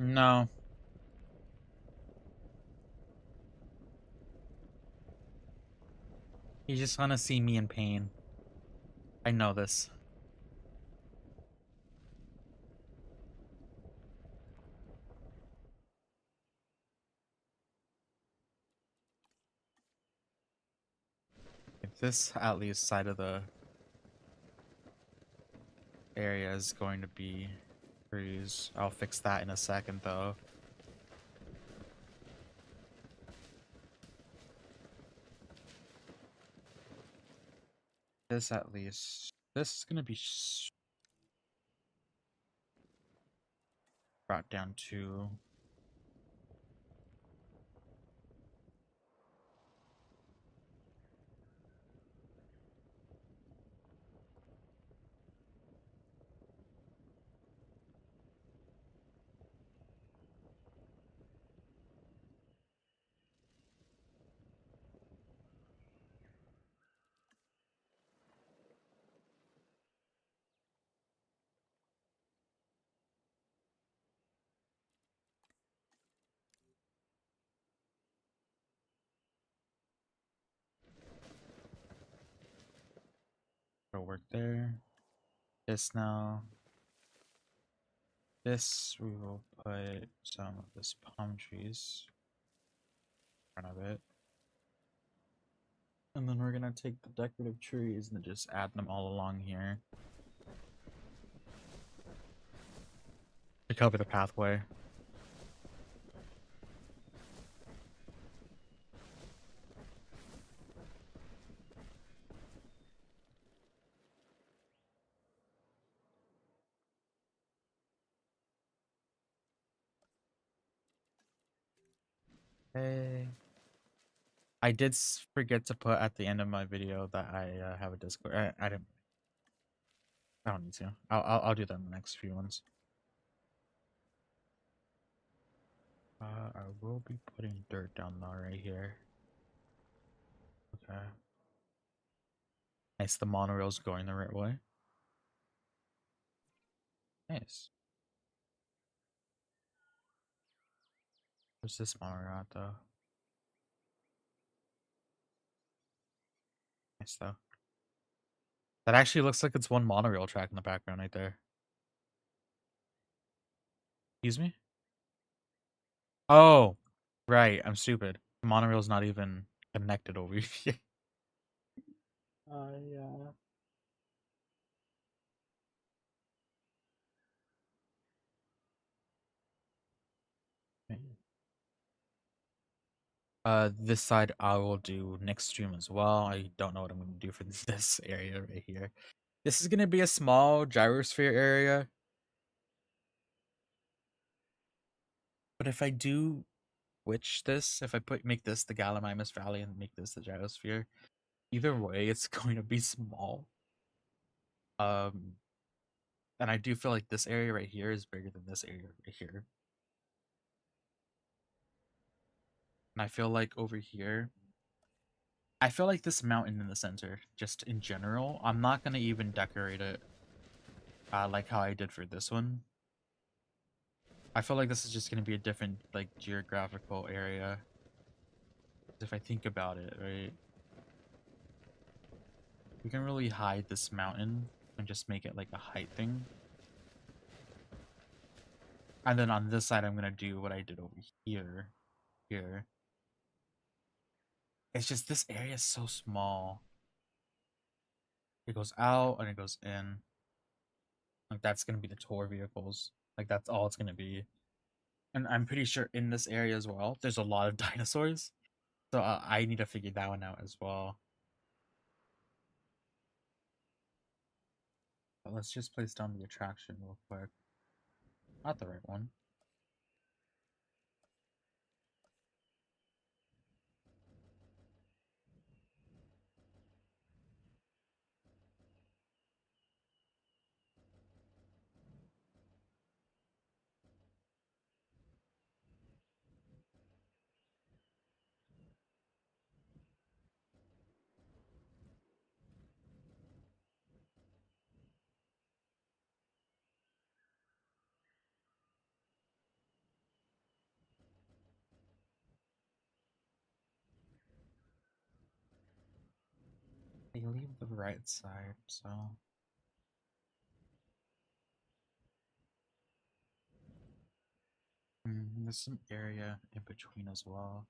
No. You just want to see me in pain. I know this. If this at least side of the area is going to be trees, I'll fix that in a second though. This at least. This is going to be brought down to... It'll work there. This now. This we will put some of this palm trees in front of it. And then we're gonna take the decorative trees and just add them all along here to cover the pathway. Okay. I did forget to put at the end of my video that I have a Discord. I didn't. I don't need to. I'll do that in the next few ones. I will be putting dirt down though right here. Okay. Nice, the monorail's going the right way. Nice. Where's this monorail at, though? Nice, though. That actually looks like it's one monorail track in the background right there. Excuse me? Oh, right. I'm stupid. The monorail's not even connected over here. Yeah. This side I will do next stream as well. I don't know what I'm gonna do for this area right here. This is gonna be a small gyrosphere area. But if I do switch this, if I make this the Gallimimus Valley and make this the gyrosphere, either way it's going to be small. Um and I do feel like this area right here is bigger than this area right here. And I feel like over here, I feel like this mountain in the center, just in general, I'm not gonna even decorate it like how I did for this one. I feel like this is just gonna be a different like geographical area. If I think about it, right? We can really hide this mountain and just make it like a height thing. And then on this side, I'm gonna do what I did over here. Here. It's just this area is so small. It goes out and it goes in. Like that's gonna be the tour vehicles. Like that's all it's gonna be. And I'm pretty sure in this area as well, there's a lot of dinosaurs. So I need to figure that one out as well. But let's just place down the attraction real quick. Not the right one. They leave the right side, so there's some area in between as well.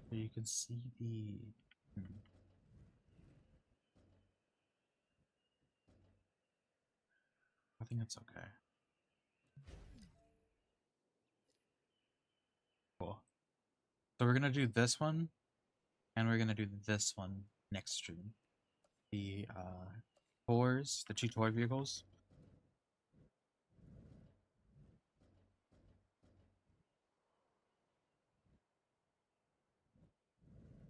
So you can see the I think it's okay. Cool. So we're gonna do this one, and we're gonna do this one next stream. The tours, the two tour vehicles.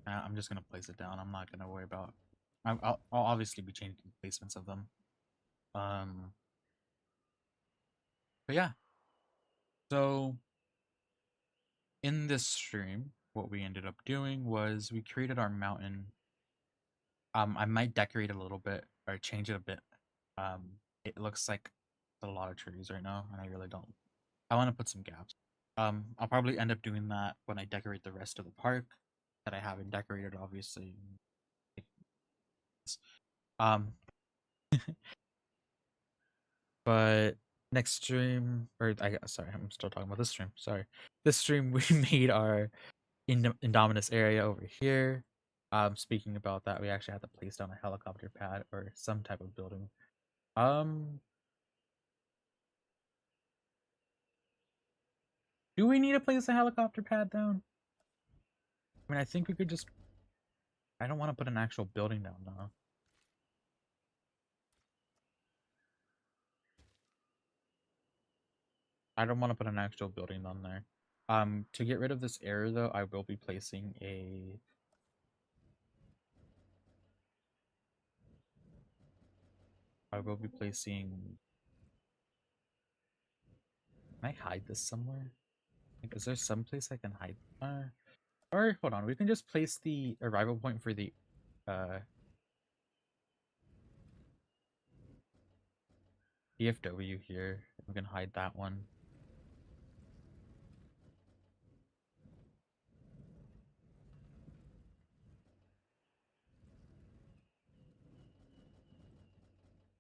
I'm just gonna place it down. I'm not gonna worry about. I'll obviously be changing the placements of them. But yeah. So in this stream, what we ended up doing was we created our mountain. I might decorate it a little bit or change it a bit. It looks like a lot of trees right now, and I really don't. I want to put some gaps. I'll probably end up doing that when I decorate the rest of the park that I haven't decorated, obviously. Um, but next stream, or sorry, I'm still talking about this stream. Sorry, this stream we made our Indominus area over here. Speaking about that, we actually had to place down a helicopter pad or some type of building. Do we need to place a helicopter pad down? I mean, I think we could just. I don't want to put an actual building down though. I don't want to put an actual building down there. To get rid of this error though, I will be placing a. I will be placing. Can I hide this somewhere? Like, is there some place I can hide? Or hold on, we can just place the arrival point for the. DFW here. We can hide that one.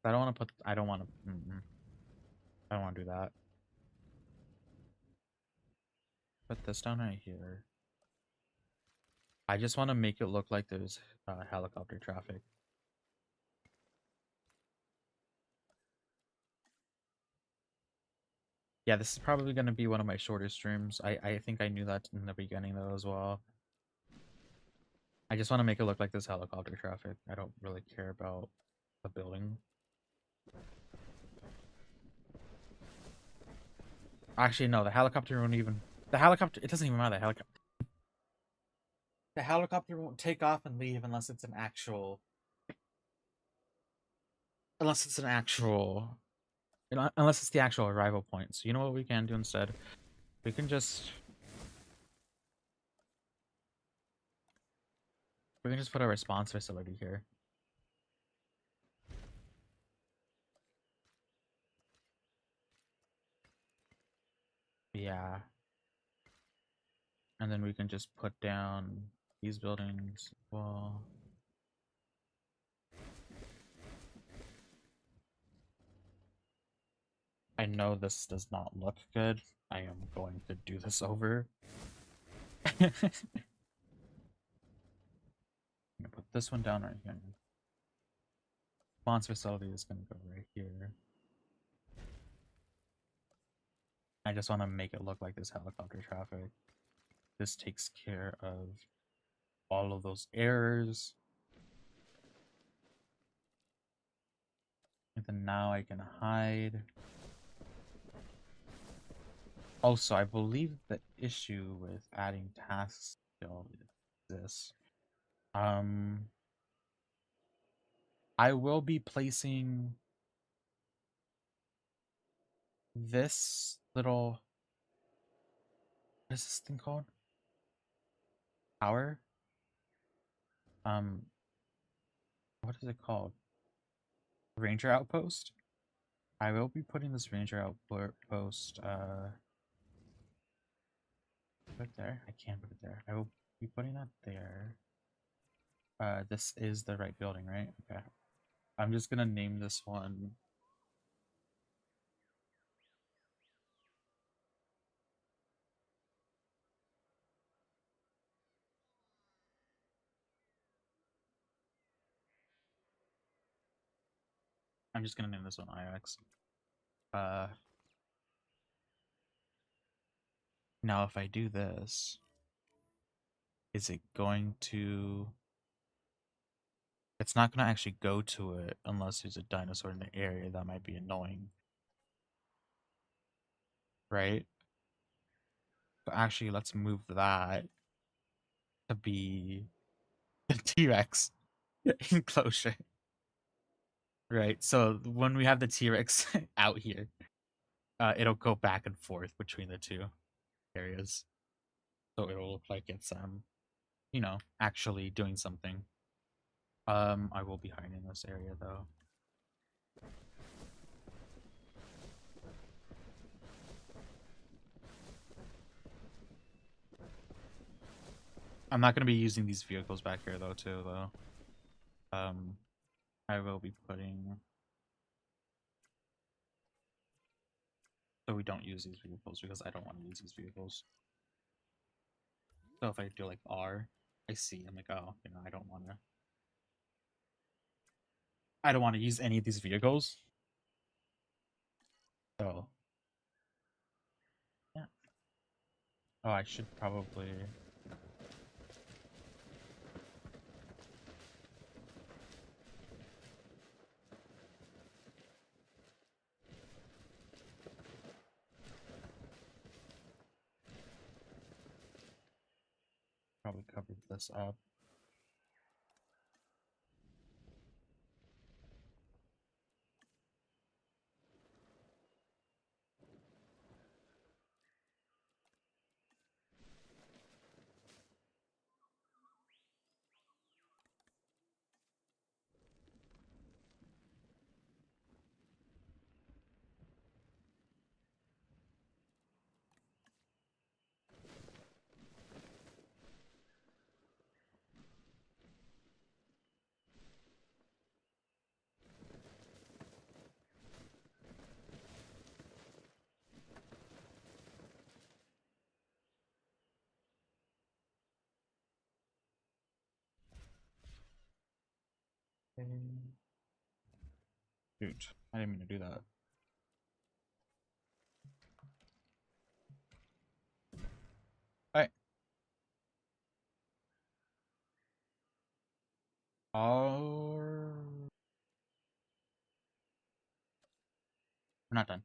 I don't want to put. I don't want to. I don't want to do that. Put this down right here. I just want to make it look like there's helicopter traffic. Yeah, this is probably going to be one of my shorter streams. I think I knew that in the beginning though as well. I just want to make it look like there's helicopter traffic. I don't really care about the building. Actually, no, the helicopter won't even... The helicopter... It doesn't even matter, the helicopter won't take off and leave unless it's an actual... Unless it's the actual arrival point. So you know what we can do instead? We can just put a response facility here. Yeah. And then we can just put down these buildings. Well, I know this does not look good. I am going to do this over. I'm gonna put this one down right here. Response facility is gonna go right here. I just want to make it look like there's helicopter traffic. This takes care of all of those errors. And then now I can hide. Also, I believe the issue with adding tasks still is this. I will be placing this little... What is this thing called? Tower? What is it called? Ranger outpost? I will be putting this ranger outpost, put it there. I can't put it there. I will be putting that there. This is the right building, right? Okay. I'm just gonna name this one. I'm just gonna name this one IX. Now if I do this, is it going to... It's not gonna actually go to it unless there's a dinosaur in the area. That might be annoying. Right? But actually, let's move that to be the T-Rex enclosure. Right, so when we have the T-Rex out here, it'll go back and forth between the two areas. So it'll look like it's, you know, actually doing something. I will be hiding this area, though. I'm not going to be using these vehicles back here, though, too, though. I will be putting... So we don't use these vehicles, because I don't want to use these vehicles. So if I do, like, R, I see, I'm like, oh, you know, I don't want to use any of these vehicles. So... Yeah. Oh, I should probably... Probably covered this up. Shoot, I didn't mean to do that. Alright. We're not done.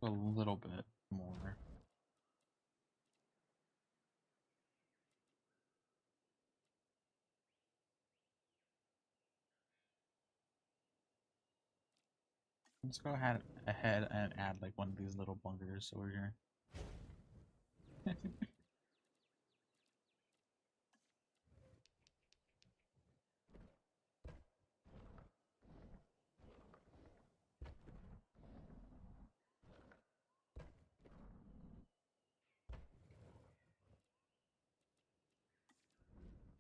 A little bit more. Let's go ahead and add like one of these little bunkers over here.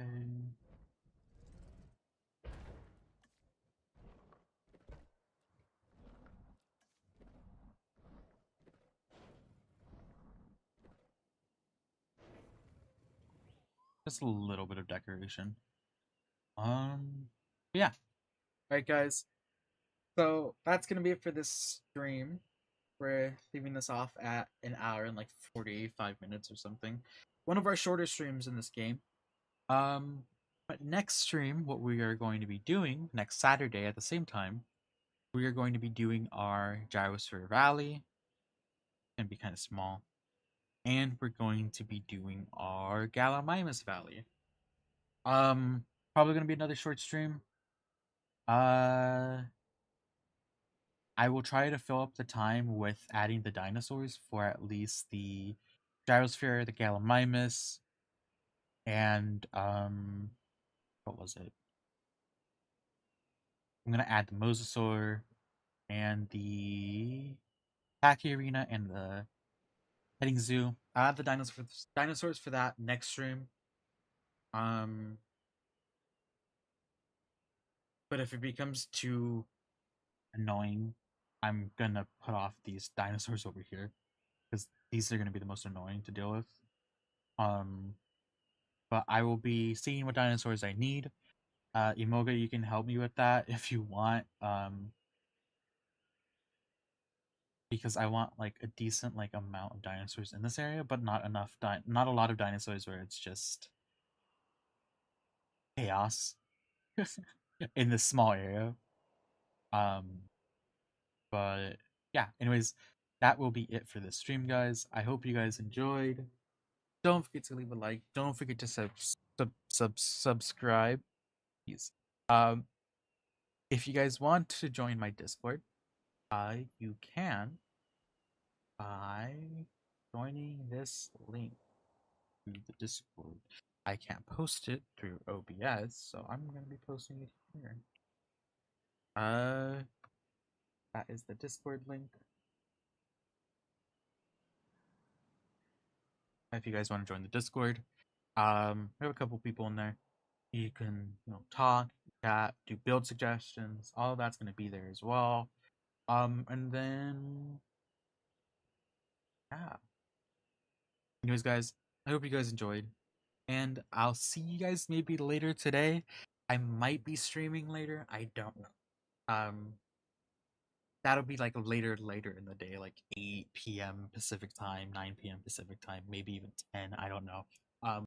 Okay. Just a little bit of decoration. Yeah. Alright, guys. So that's gonna be it for this stream. We're leaving this off at an hour and like 45 minutes or something. One of our shorter streams in this game. But next stream, what we are going to be doing next Saturday at the same time, we are going to be doing our Gyrosphere Valley. Gonna be kind of small. And we're going to be doing our Gallimimus Valley. Probably gonna be another short stream. I will try to fill up the time with adding the dinosaurs for at least the Gyrosphere, the Gallimimus, and what was it? I'm gonna add the Mosasaur and the Tacky Arena and the Petting Zoo. I have the dinosaurs for that next stream. But if it becomes too annoying, I'm gonna put off these dinosaurs over here because these are gonna be the most annoying to deal with. But I will be seeing what dinosaurs I need. Imoga, you can help me with that if you want. Because I want like a decent like amount of dinosaurs in this area, but not enough not a lot of dinosaurs where it's just chaos in this small area. But yeah, anyways, that will be it for this stream, guys. I hope you guys enjoyed. Don't forget to leave a like. Don't forget to subscribe. Please. If you guys want to join my Discord, you can by joining this link to the Discord. I can't post it through OBS, so I'm gonna be posting it here. That is the Discord link. If you guys want to join the Discord, we have a couple people in there. You can, talk, chat, do build suggestions. All of that's gonna be there as well. And then yeah. Anyways, guys, I hope you guys enjoyed, and I'll see you guys maybe later today. I might be streaming later. I don't know. That'll be like later in the day, like 8 p.m. Pacific time, 9 p.m. Pacific time, maybe even 10. I don't know.